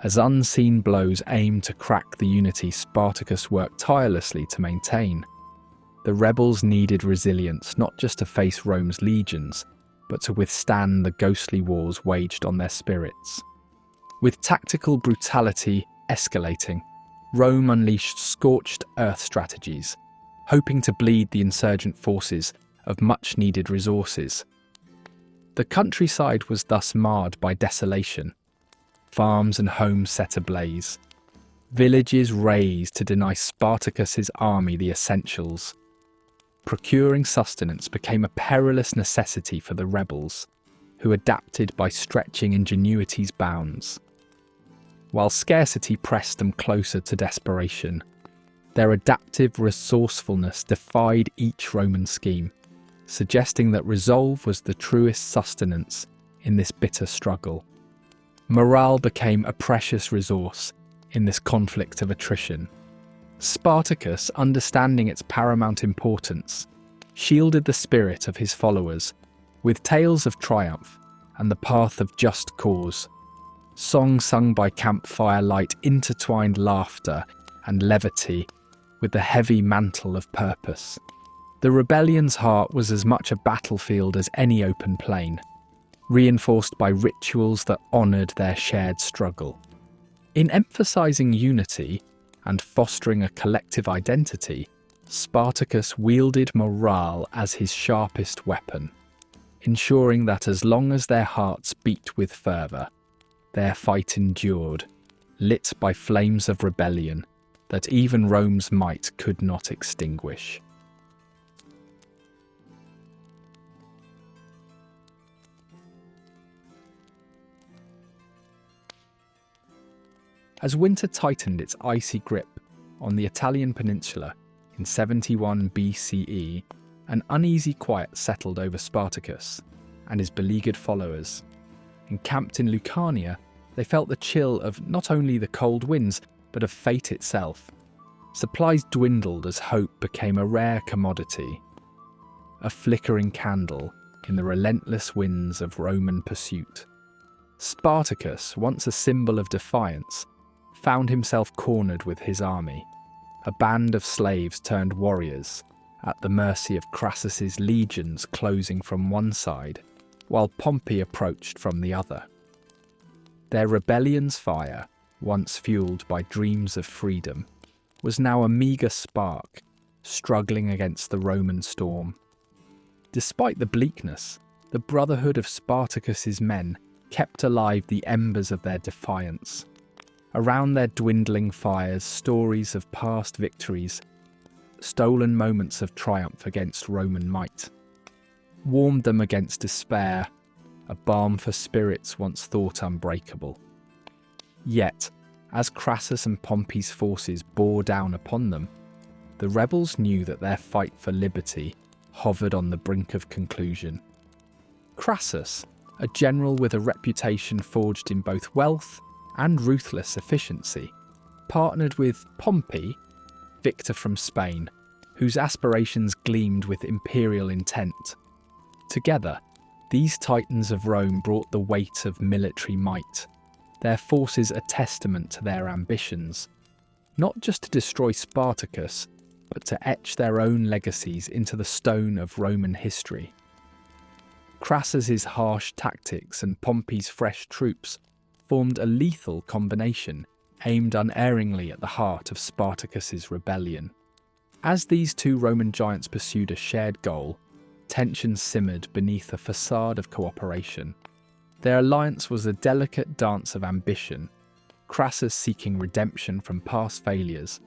as unseen blows aimed to crack the unity Spartacus worked tirelessly to maintain. The rebels needed resilience not just to face Rome's legions, but to withstand the ghostly wars waged on their spirits. With tactical brutality escalating, Rome unleashed scorched earth strategies, hoping to bleed the insurgent forces of much-needed resources. The countryside was thus marred by desolation. Farms and homes set ablaze. Villages razed to deny Spartacus's army the essentials. Procuring sustenance became a perilous necessity for the rebels, who adapted by stretching ingenuity's bounds. While scarcity pressed them closer to desperation, their adaptive resourcefulness defied each Roman scheme, suggesting that resolve was the truest sustenance in this bitter struggle. Morale became a precious resource in this conflict of attrition. Spartacus, understanding its paramount importance, shielded the spirit of his followers with tales of triumph and the path of just cause. Songs sung by campfire light intertwined laughter and levity with the heavy mantle of purpose. The rebellion's heart was as much a battlefield as any open plain, reinforced by rituals that honoured their shared struggle. In emphasising unity and fostering a collective identity, Spartacus wielded morale as his sharpest weapon, ensuring that as long as their hearts beat with fervour, their fight endured, lit by flames of rebellion that even Rome's might could not extinguish. As winter tightened its icy grip on the Italian peninsula in 71 BCE, an uneasy quiet settled over Spartacus and his beleaguered followers. Encamped in Lucania, they felt the chill of not only the cold winds, but of fate itself. Supplies dwindled as hope became a rare commodity, a flickering candle in the relentless winds of Roman pursuit. Spartacus, once a symbol of defiance, found himself cornered with his army, a band of slaves turned warriors, at the mercy of Crassus's legions closing from one side, while Pompey approached from the other. Their rebellion's fire, once fueled by dreams of freedom, was now a meagre spark, struggling against the Roman storm. Despite the bleakness, the brotherhood of Spartacus's men kept alive the embers of their defiance. Around their dwindling fires, stories of past victories, stolen moments of triumph against Roman might, warmed them against despair, a balm for spirits once thought unbreakable. Yet, as Crassus and Pompey's forces bore down upon them, the rebels knew that their fight for liberty hovered on the brink of conclusion. Crassus, a general with a reputation forged in both wealth and ruthless efficiency, partnered with Pompey, victor from Spain, whose aspirations gleamed with imperial intent. Together, these titans of Rome brought the weight of military might, their forces a testament to their ambitions, not just to destroy Spartacus, but to etch their own legacies into the stone of Roman history. Crassus's harsh tactics and Pompey's fresh troops formed a lethal combination aimed unerringly at the heart of Spartacus's rebellion. As these two Roman giants pursued a shared goal, tension simmered beneath a facade of cooperation. Their alliance was a delicate dance of ambition, Crassus seeking redemption from past failures,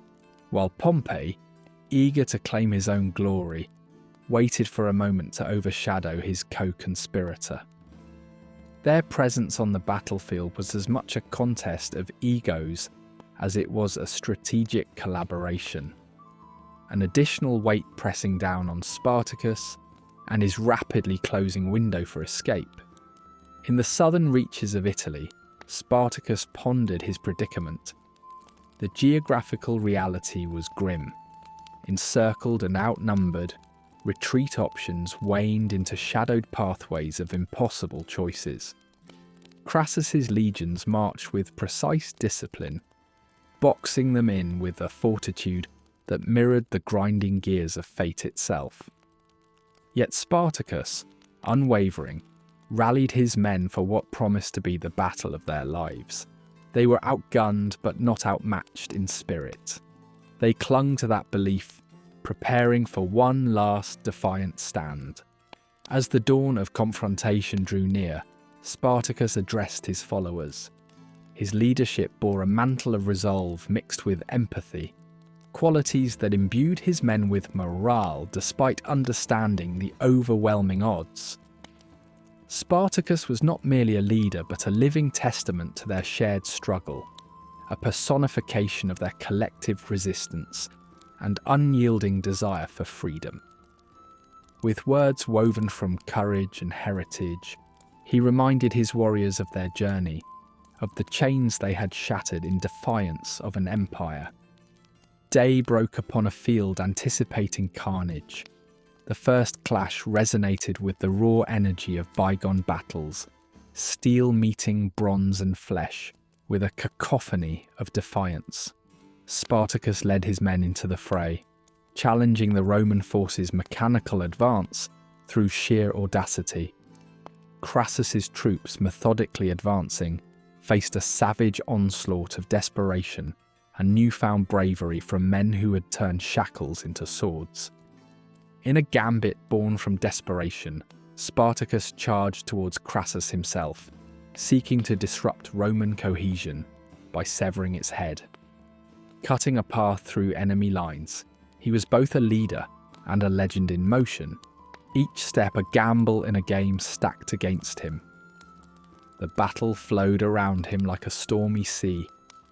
while Pompey, eager to claim his own glory, waited for a moment to overshadow his co-conspirator. Their presence on the battlefield was as much a contest of egos as it was a strategic collaboration, an additional weight pressing down on Spartacus and his rapidly closing window for escape. In the southern reaches of Italy, Spartacus pondered his predicament. The geographical reality was grim. Encircled and outnumbered, retreat options waned into shadowed pathways of impossible choices. Crassus's legions marched with precise discipline, boxing them in with a fortitude that mirrored the grinding gears of fate itself. Yet Spartacus, unwavering, rallied his men for what promised to be the battle of their lives. They were outgunned but not outmatched in spirit. They clung to that belief, preparing for one last defiant stand. As the dawn of confrontation drew near, Spartacus addressed his followers. His leadership bore a mantle of resolve mixed with empathy, qualities that imbued his men with morale despite understanding the overwhelming odds. Spartacus was not merely a leader but a living testament to their shared struggle, a personification of their collective resistance and unyielding desire for freedom. With words woven from courage and heritage, he reminded his warriors of their journey, of the chains they had shattered in defiance of an empire. Day broke upon a field anticipating carnage. The first clash resonated with the raw energy of bygone battles, steel meeting bronze and flesh, with a cacophony of defiance. Spartacus led his men into the fray, challenging the Roman forces' mechanical advance through sheer audacity. Crassus's troops, methodically advancing, faced a savage onslaught of desperation and newfound bravery from men who had turned shackles into swords. In a gambit born from desperation, Spartacus charged towards Crassus himself, seeking to disrupt Roman cohesion by severing its head. Cutting a path through enemy lines, he was both a leader and a legend in motion, each step a gamble in a game stacked against him. The battle flowed around him like a stormy sea,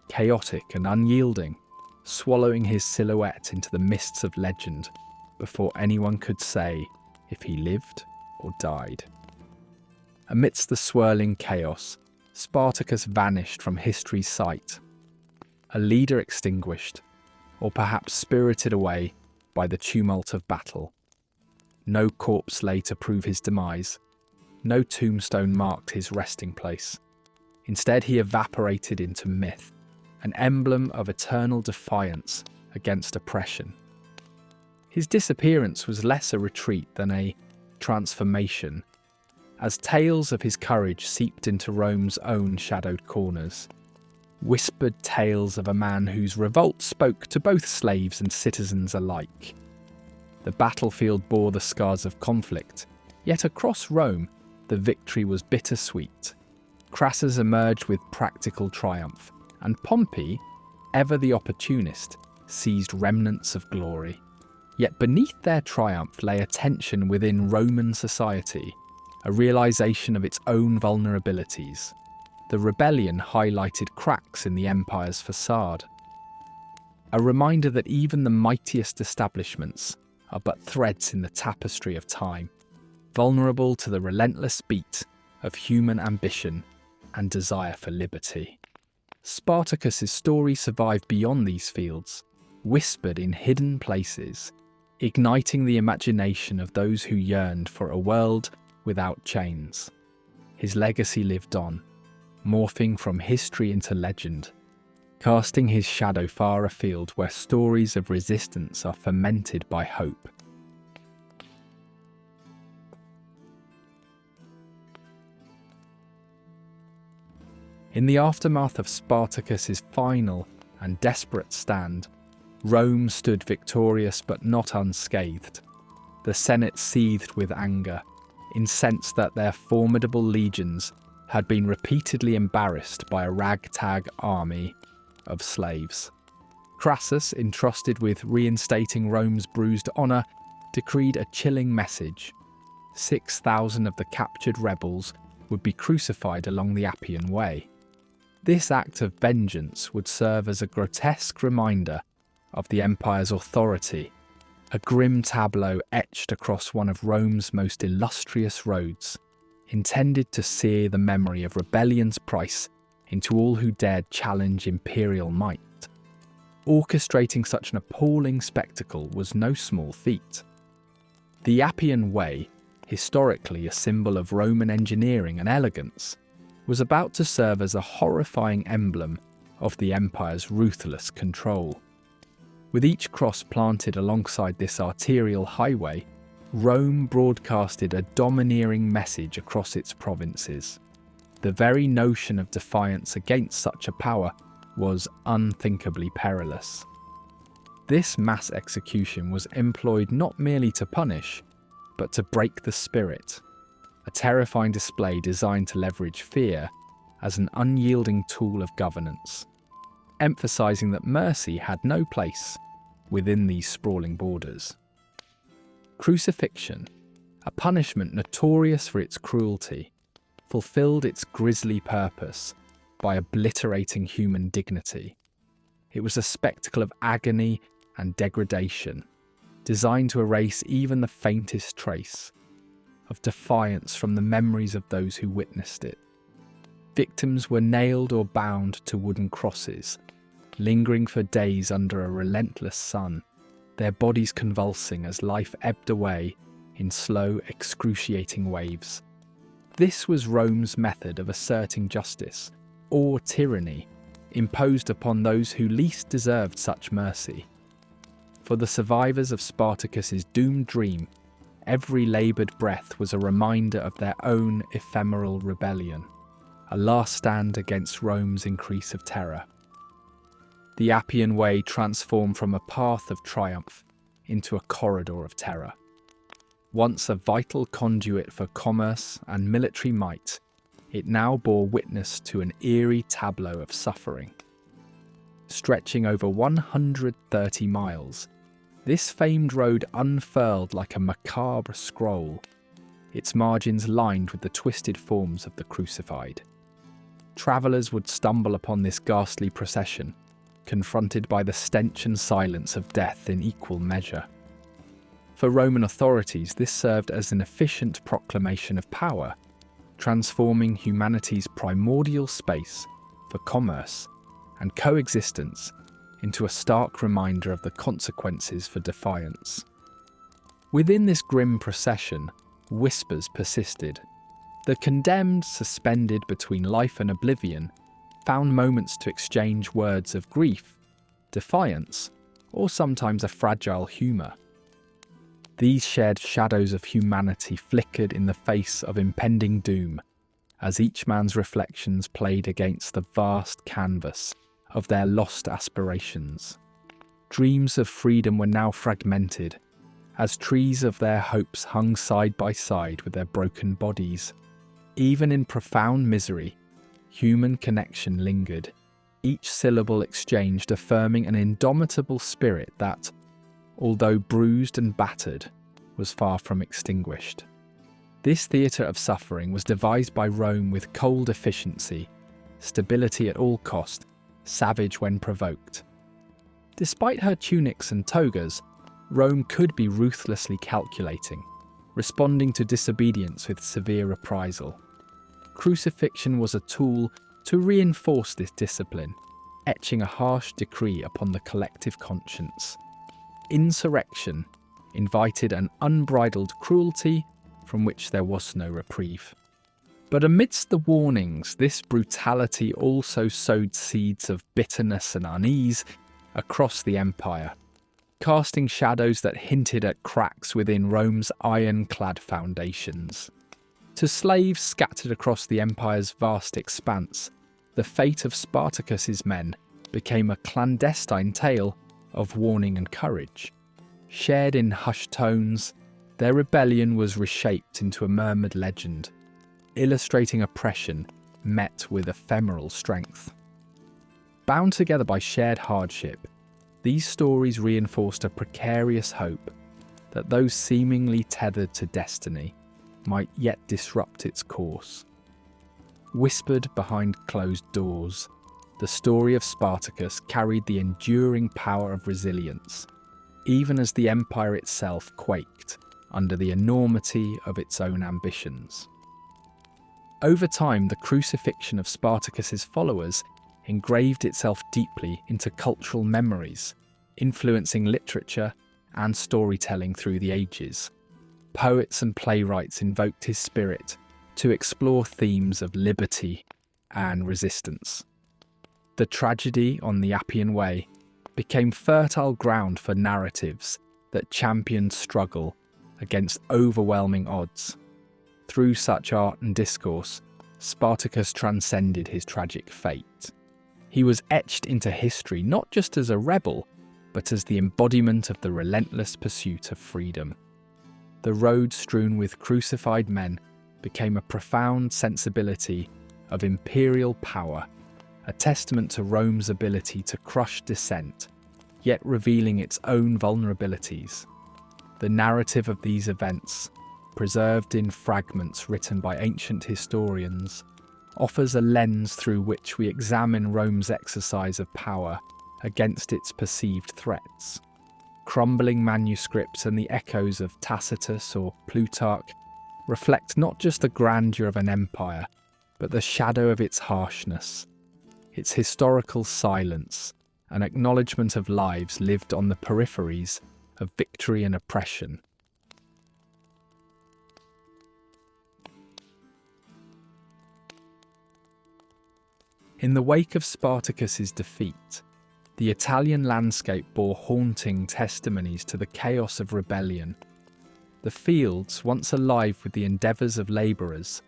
chaotic and unyielding, swallowing his silhouette into the mists of legend before anyone could say if he lived or died. Amidst the swirling chaos, Spartacus vanished from history's sight. A leader extinguished, or perhaps spirited away by the tumult of battle. No corpse lay to prove his demise. No tombstone marked his resting place. Instead, he evaporated into myth, an emblem of eternal defiance against oppression. His disappearance was less a retreat than a transformation, as tales of his courage seeped into Rome's own shadowed corners. Whispered tales of a man whose revolt spoke to both slaves and citizens alike. The battlefield bore the scars of conflict, yet across Rome, the victory was bittersweet. Crassus emerged with practical triumph, and Pompey, ever the opportunist, seized remnants of glory. Yet beneath their triumph lay a tension within Roman society, a realization of its own vulnerabilities. The rebellion highlighted cracks in the empire's facade. A reminder that even the mightiest establishments are but threads in the tapestry of time, vulnerable to the relentless beat of human ambition and desire for liberty. Spartacus's story survived beyond these fields, whispered in hidden places, igniting the imagination of those who yearned for a world without chains. His legacy lived on, morphing from history into legend, casting his shadow far afield where stories of resistance are fermented by hope. In the aftermath of Spartacus's final and desperate stand, Rome stood victorious but not unscathed. The Senate seethed with anger, incensed that their formidable legions had been repeatedly embarrassed by a ragtag army of slaves. Crassus, entrusted with reinstating Rome's bruised honour, decreed a chilling message. 6,000 of the captured rebels would be crucified along the Appian Way. This act of vengeance would serve as a grotesque reminder of the empire's authority, a grim tableau etched across one of Rome's most illustrious roads, intended to sear the memory of rebellion's price into all who dared challenge imperial might. Orchestrating such an appalling spectacle was no small feat. The Appian Way, historically a symbol of Roman engineering and elegance, was about to serve as a horrifying emblem of the empire's ruthless control. With each cross planted alongside this arterial highway, Rome broadcasted a domineering message across its provinces. The very notion of defiance against such a power was unthinkably perilous. This mass execution was employed not merely to punish, but to break the spirit, a terrifying display designed to leverage fear as an unyielding tool of governance, emphasizing that mercy had no place within these sprawling borders. Crucifixion, a punishment notorious for its cruelty, fulfilled its grisly purpose by obliterating human dignity. It was a spectacle of agony and degradation, designed to erase even the faintest trace of defiance from the memories of those who witnessed it. Victims were nailed or bound to wooden crosses, lingering for days under a relentless sun, their bodies convulsing as life ebbed away in slow, excruciating waves. This was Rome's method of asserting justice, or tyranny, imposed upon those who least deserved such mercy. For the survivors of Spartacus's doomed dream, every laboured breath was a reminder of their own ephemeral rebellion, a last stand against Rome's increase of terror. The Appian Way transformed from a path of triumph into a corridor of terror. Once a vital conduit for commerce and military might, it now bore witness to an eerie tableau of suffering. Stretching over 130 miles, this famed road unfurled like a macabre scroll, its margins lined with the twisted forms of the crucified. Travellers would stumble upon this ghastly procession, confronted by the stench and silence of death in equal measure. For Roman authorities, this served as an efficient proclamation of power, transforming humanity's primordial space for commerce and coexistence into a stark reminder of the consequences for defiance. Within this grim procession, whispers persisted. The condemned, suspended between life and oblivion, found moments to exchange words of grief, defiance, or sometimes a fragile humour. These shared shadows of humanity flickered in the face of impending doom, as each man's reflections played against the vast canvas of their lost aspirations. Dreams of freedom were now fragmented, as trees of their hopes hung side by side with their broken bodies. Even in profound misery, human connection lingered, each syllable exchanged affirming an indomitable spirit that, although bruised and battered, was far from extinguished. This theatre of suffering was devised by Rome with cold efficiency, stability at all cost, savage when provoked. Despite her tunics and togas, Rome could be ruthlessly calculating, responding to disobedience with severe reprisal. Crucifixion was a tool to reinforce this discipline, etching a harsh decree upon the collective conscience. Insurrection invited an unbridled cruelty from which there was no reprieve. But amidst the warnings, this brutality also sowed seeds of bitterness and unease across the empire, casting shadows that hinted at cracks within Rome's ironclad foundations. To slaves scattered across the empire's vast expanse, the fate of Spartacus's men became a clandestine tale of warning and courage. Shared in hushed tones, their rebellion was reshaped into a murmured legend, illustrating oppression met with ephemeral strength. Bound together by shared hardship, these stories reinforced a precarious hope that those seemingly tethered to destiny might yet disrupt its course. Whispered behind closed doors, the story of Spartacus carried the enduring power of resilience, even as the empire itself quaked under the enormity of its own ambitions. Over time, the crucifixion of Spartacus's followers engraved itself deeply into cultural memories, influencing literature and storytelling through the ages. Poets and playwrights invoked his spirit to explore themes of liberty and resistance. The tragedy on the Appian Way became fertile ground for narratives that championed struggle against overwhelming odds. Through such art and discourse, Spartacus transcended his tragic fate. He was etched into history not just as a rebel, but as the embodiment of the relentless pursuit of freedom. The road strewn with crucified men became a profound sensibility of imperial power, a testament to Rome's ability to crush dissent, yet revealing its own vulnerabilities. The narrative of these events, preserved in fragments written by ancient historians, offers a lens through which we examine Rome's exercise of power against its perceived threats. Crumbling manuscripts and the echoes of Tacitus or Plutarch reflect not just the grandeur of an empire, but the shadow of its harshness, its historical silence, an acknowledgement of lives lived on the peripheries of victory and oppression. In the wake of Spartacus's defeat, the Italian landscape bore haunting testimonies to the chaos of rebellion. The fields, once alive with the endeavours of labourers,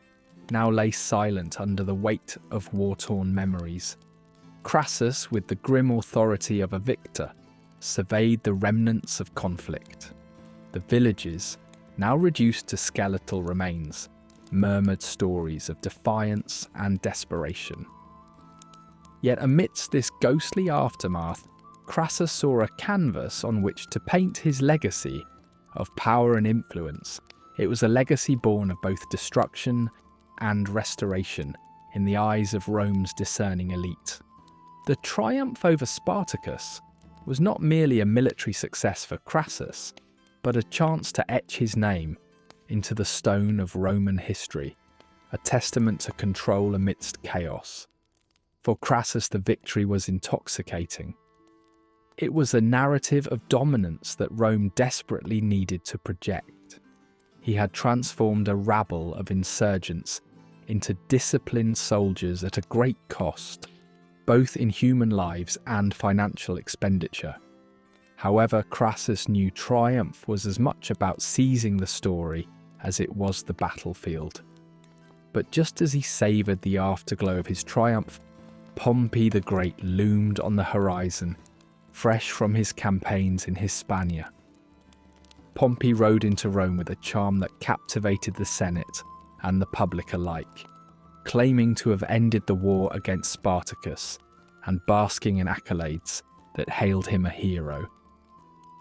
now lay silent under the weight of war-torn memories. Crassus, with the grim authority of a victor, surveyed the remnants of conflict. The villages, now reduced to skeletal remains, murmured stories of defiance and desperation. Yet amidst this ghostly aftermath, Crassus saw a canvas on which to paint his legacy of power and influence. It was a legacy born of both destruction and restoration in the eyes of Rome's discerning elite. The triumph over Spartacus was not merely a military success for Crassus, but a chance to etch his name into the stone of Roman history, a testament to control amidst chaos. For Crassus, the victory was intoxicating. It was a narrative of dominance that Rome desperately needed to project. He had transformed a rabble of insurgents into disciplined soldiers at a great cost, both in human lives and financial expenditure. However, Crassus knew triumph was as much about seizing the story as it was the battlefield. But just as he savoured the afterglow of his triumph, Pompey the Great loomed on the horizon, fresh from his campaigns in Hispania. Pompey rode into Rome with a charm that captivated the Senate and the public alike, claiming to have ended the war against Spartacus and basking in accolades that hailed him a hero.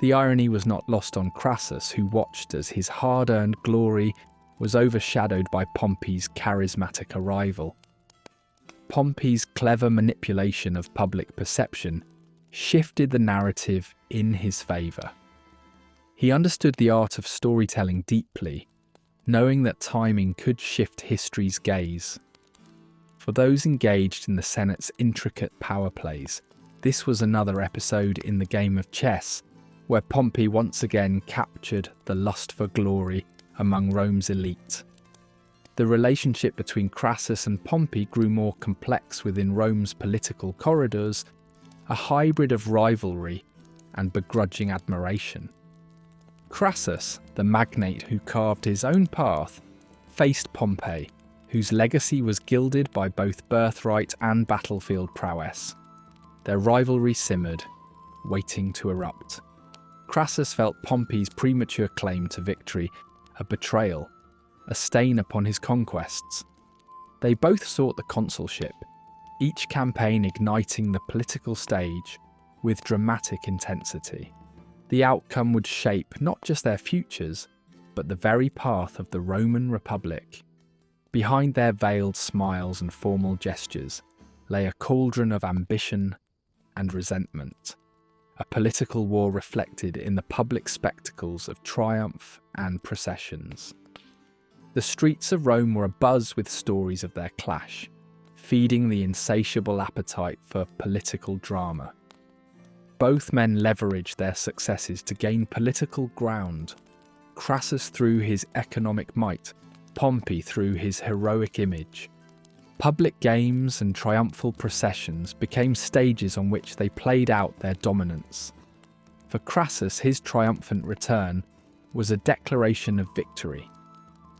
The irony was not lost on Crassus, who watched as his hard-earned glory was overshadowed by Pompey's charismatic arrival. Pompey's clever manipulation of public perception shifted the narrative in his favour. He understood the art of storytelling deeply, knowing that timing could shift history's gaze. For those engaged in the Senate's intricate power plays, this was another episode in the game of chess, where Pompey once again captured the lust for glory among Rome's elite. The relationship between Crassus and Pompey grew more complex within Rome's political corridors, a hybrid of rivalry and begrudging admiration. Crassus, the magnate who carved his own path, faced Pompey, whose legacy was gilded by both birthright and battlefield prowess. Their rivalry simmered, waiting to erupt. Crassus felt Pompey's premature claim to victory a betrayal, a stain upon his conquests. They both sought the consulship, each campaign igniting the political stage with dramatic intensity. The outcome would shape not just their futures, but the very path of the Roman Republic. Behind their veiled smiles and formal gestures lay a cauldron of ambition and resentment, a political war reflected in the public spectacles of triumph and processions. The streets of Rome were abuzz with stories of their clash, feeding the insatiable appetite for political drama. Both men leveraged their successes to gain political ground. Crassus through his economic might, Pompey through his heroic image. Public games and triumphal processions became stages on which they played out their dominance. For Crassus, his triumphant return was a declaration of victory,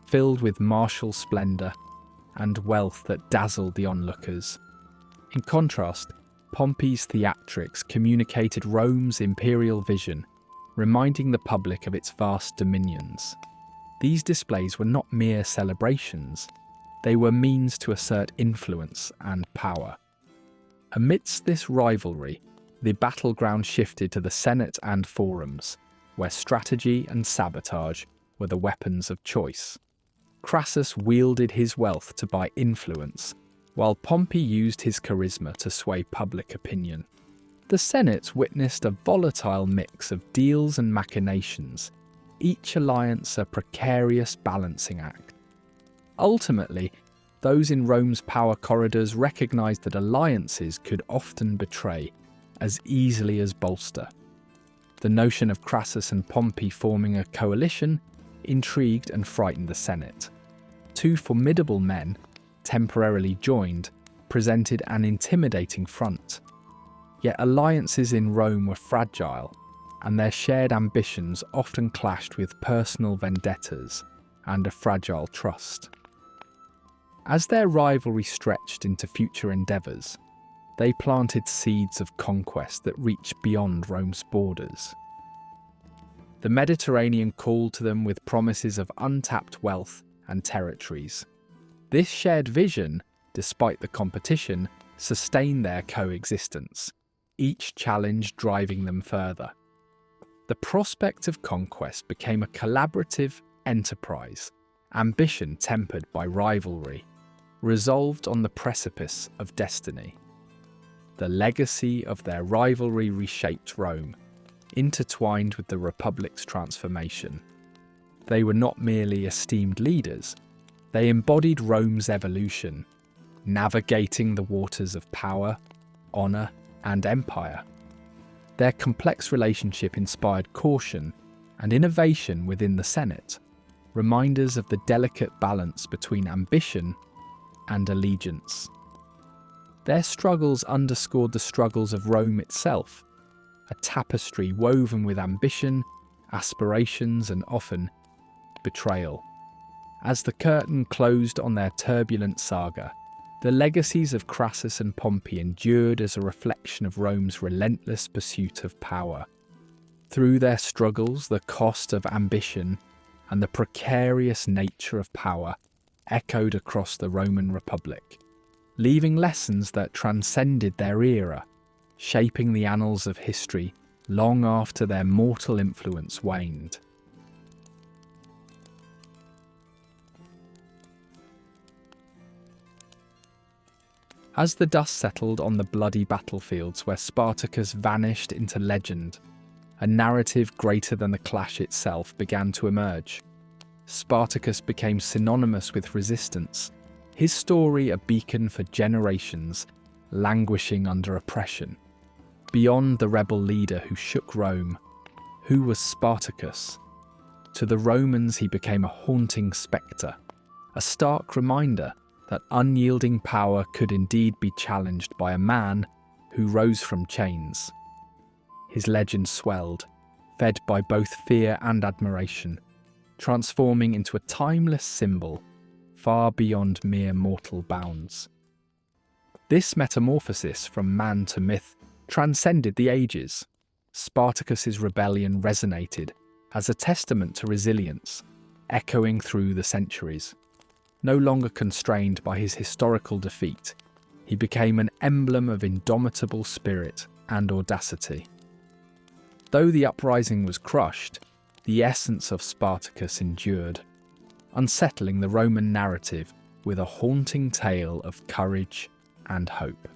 filled with martial splendour and wealth that dazzled the onlookers. In contrast, Pompey's theatrics communicated Rome's imperial vision, reminding the public of its vast dominions. These displays were not mere celebrations, they were means to assert influence and power. Amidst this rivalry, the battleground shifted to the Senate and forums, where strategy and sabotage were the weapons of choice. Crassus wielded his wealth to buy influence, while Pompey used his charisma to sway public opinion. The Senate witnessed a volatile mix of deals and machinations, each alliance a precarious balancing act. Ultimately, those in Rome's power corridors recognized that alliances could often betray as easily as bolster. The notion of Crassus and Pompey forming a coalition intrigued and frightened the Senate. Two formidable men, temporarily joined, presented an intimidating front. Yet alliances in Rome were fragile, and their shared ambitions often clashed with personal vendettas and a fragile trust. As their rivalry stretched into future endeavours, they planted seeds of conquest that reached beyond Rome's borders. The Mediterranean called to them with promises of untapped wealth and territories. This shared vision, despite the competition, sustained their coexistence, each challenge driving them further. The prospect of conquest became a collaborative enterprise, ambition tempered by rivalry, resolved on the precipice of destiny. The legacy of their rivalry reshaped Rome, intertwined with the Republic's transformation. They were not merely esteemed leaders, They embodied Rome's evolution, navigating the waters of power, honour, and empire. Their complex relationship inspired caution and innovation within the Senate, reminders of the delicate balance between ambition and allegiance. Their struggles underscored the struggles of Rome itself, a tapestry woven with ambition, aspirations, and often betrayal. As the curtain closed on their turbulent saga, the legacies of Crassus and Pompey endured as a reflection of Rome's relentless pursuit of power. Through their struggles, the cost of ambition and the precarious nature of power echoed across the Roman Republic, leaving lessons that transcended their era, shaping the annals of history long after their mortal influence waned. As the dust settled on the bloody battlefields where Spartacus vanished into legend, a narrative greater than the clash itself began to emerge. Spartacus became synonymous with resistance, his story a beacon for generations languishing under oppression. Beyond the rebel leader who shook Rome, who was Spartacus? To the Romans he became a haunting spectre, a stark reminder that unyielding power could indeed be challenged by a man who rose from chains. His legend swelled, fed by both fear and admiration, transforming into a timeless symbol far beyond mere mortal bounds. This metamorphosis from man to myth transcended the ages. Spartacus's rebellion resonated as a testament to resilience, echoing through the centuries. No longer constrained by his historical defeat, he became an emblem of indomitable spirit and audacity. Though the uprising was crushed, the essence of Spartacus endured, unsettling the Roman narrative with a haunting tale of courage and hope.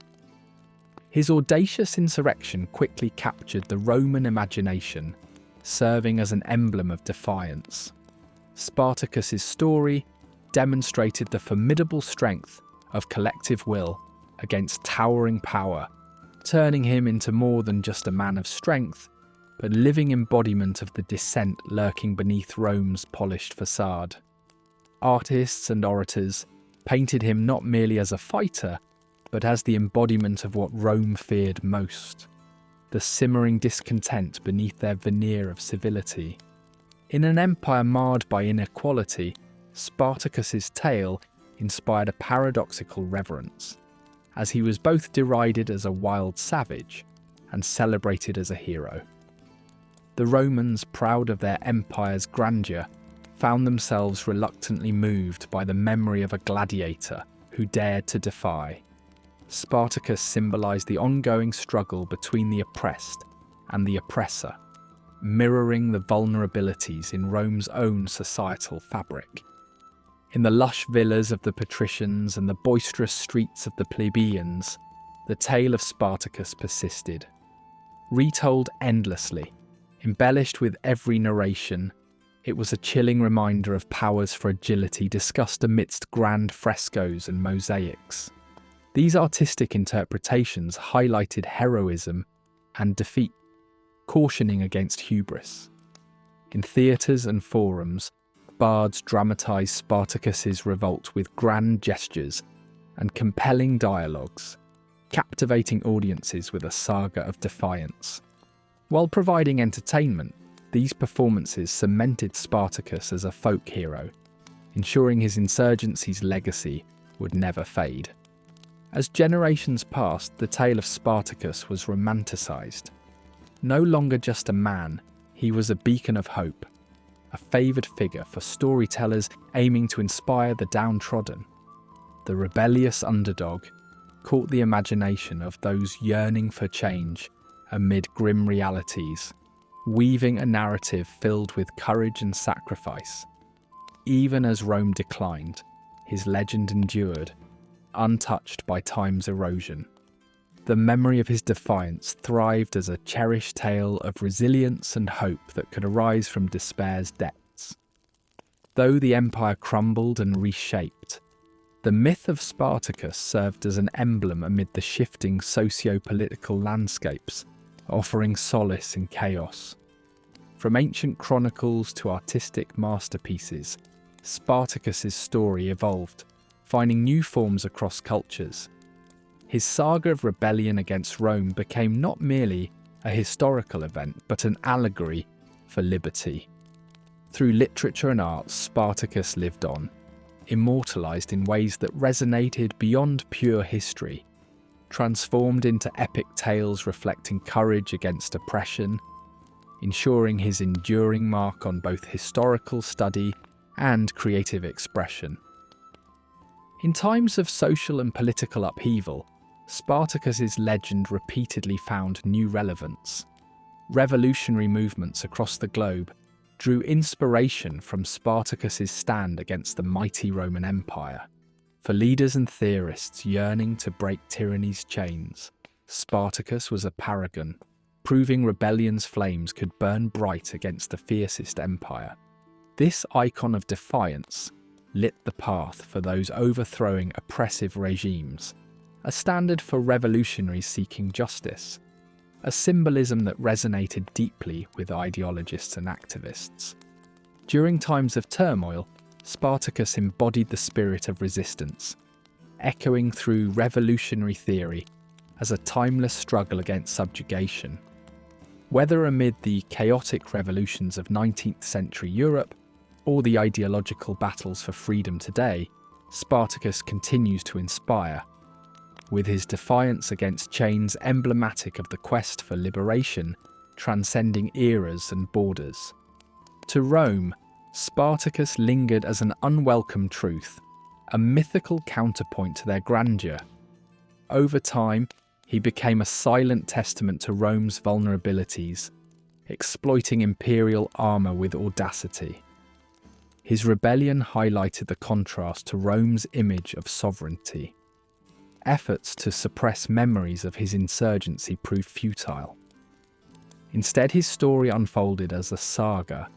His audacious insurrection quickly captured the Roman imagination, serving as an emblem of defiance. Spartacus's story demonstrated the formidable strength of collective will against towering power, turning him into more than just a man of strength, but living embodiment of the dissent lurking beneath Rome's polished facade. Artists and orators painted him not merely as a fighter, but as the embodiment of what Rome feared most, the simmering discontent beneath their veneer of civility. In an empire marred by inequality, Spartacus's tale inspired a paradoxical reverence, as he was both derided as a wild savage and celebrated as a hero. The Romans, proud of their empire's grandeur, found themselves reluctantly moved by the memory of a gladiator who dared to defy. Spartacus symbolized the ongoing struggle between the oppressed and the oppressor, mirroring the vulnerabilities in Rome's own societal fabric. In the lush villas of the patricians and the boisterous streets of the plebeians, the tale of Spartacus persisted. Retold endlessly, embellished with every narration, it was a chilling reminder of power's fragility discussed amidst grand frescoes and mosaics. These artistic interpretations highlighted heroism and defeat, cautioning against hubris. In theatres and forums, bards dramatised Spartacus's revolt with grand gestures and compelling dialogues, captivating audiences with a saga of defiance. While providing entertainment, these performances cemented Spartacus as a folk hero, ensuring his insurgency's legacy would never fade. As generations passed, the tale of Spartacus was romanticised. No longer just a man, he was a beacon of hope, a favoured figure for storytellers aiming to inspire the downtrodden. The rebellious underdog caught the imagination of those yearning for change amid grim realities, weaving a narrative filled with courage and sacrifice. Even as Rome declined, his legend endured, untouched by time's erosion. The memory of his defiance thrived as a cherished tale of resilience and hope that could arise from despair's depths. Though the empire crumbled and reshaped, the myth of Spartacus served as an emblem amid the shifting socio-political landscapes, offering solace in chaos. From ancient chronicles to artistic masterpieces, Spartacus's story evolved, finding new forms across cultures. His saga of rebellion against Rome became not merely a historical event, but an allegory for liberty. Through literature and art, Spartacus lived on, immortalized in ways that resonated beyond pure history, transformed into epic tales reflecting courage against oppression, ensuring his enduring mark on both historical study and creative expression. In times of social and political upheaval, Spartacus's legend repeatedly found new relevance. Revolutionary movements across the globe drew inspiration from Spartacus's stand against the mighty Roman Empire. For leaders and theorists yearning to break tyranny's chains, Spartacus was a paragon, proving rebellion's flames could burn bright against the fiercest empire. This icon of defiance lit the path for those overthrowing oppressive regimes, a standard for revolutionaries seeking justice, a symbolism that resonated deeply with ideologists and activists. During times of turmoil, Spartacus embodied the spirit of resistance, echoing through revolutionary theory as a timeless struggle against subjugation. Whether amid the chaotic revolutions of 19th century Europe or the ideological battles for freedom today, Spartacus continues to inspire, with his defiance against chains emblematic of the quest for liberation, transcending eras and borders. To Rome, Spartacus lingered as an unwelcome truth, a mythical counterpoint to their grandeur. Over time, he became a silent testament to Rome's vulnerabilities, exploiting imperial armour with audacity. His rebellion highlighted the contrast to Rome's image of sovereignty. Efforts to suppress memories of his insurgency proved futile. Instead, his story unfolded as a saga,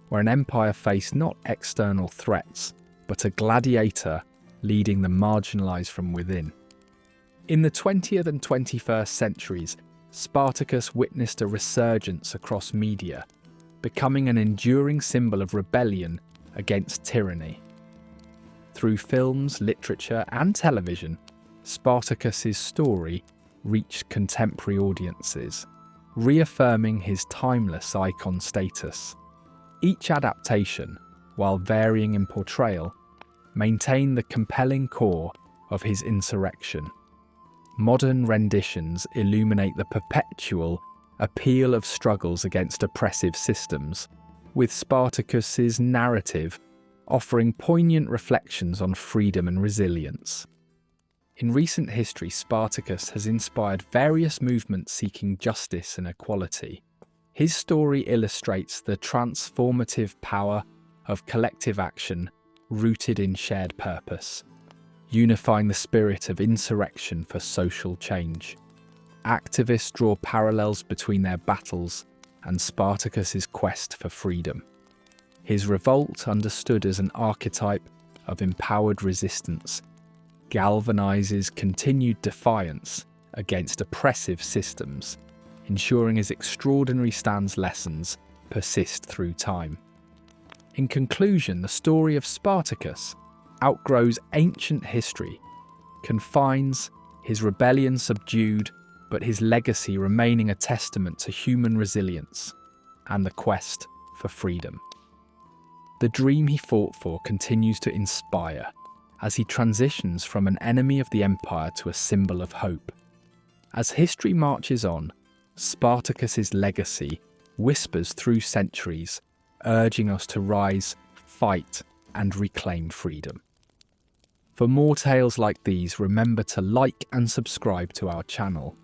where an empire faced not external threats, but a gladiator leading the marginalized from within. In the 20th and 21st centuries, Spartacus witnessed a resurgence across media, becoming an enduring symbol of rebellion against tyranny. Through films, literature, and television, Spartacus's story reached contemporary audiences, reaffirming his timeless icon status. Each adaptation, while varying in portrayal, maintained the compelling core of his insurrection. Modern renditions illuminate the perpetual appeal of struggles against oppressive systems, with Spartacus's narrative offering poignant reflections on freedom and resilience. In recent history, Spartacus has inspired various movements seeking justice and equality. His story illustrates the transformative power of collective action rooted in shared purpose, unifying the spirit of insurrection for social change. Activists draw parallels between their battles and Spartacus's quest for freedom. His revolt, understood as an archetype of empowered resistance, galvanizes continued defiance against oppressive systems, ensuring his extraordinary stand's lessons persist through time. In conclusion, the story of Spartacus outgrows ancient history, confines his rebellion subdued, but his legacy remaining a testament to human resilience and the quest for freedom. The dream he fought for continues to inspire as he transitions from an enemy of the empire to a symbol of hope. As history marches on, Spartacus's legacy whispers through centuries, urging us to rise, fight, and reclaim freedom. For more tales like these, remember to like and subscribe to our channel.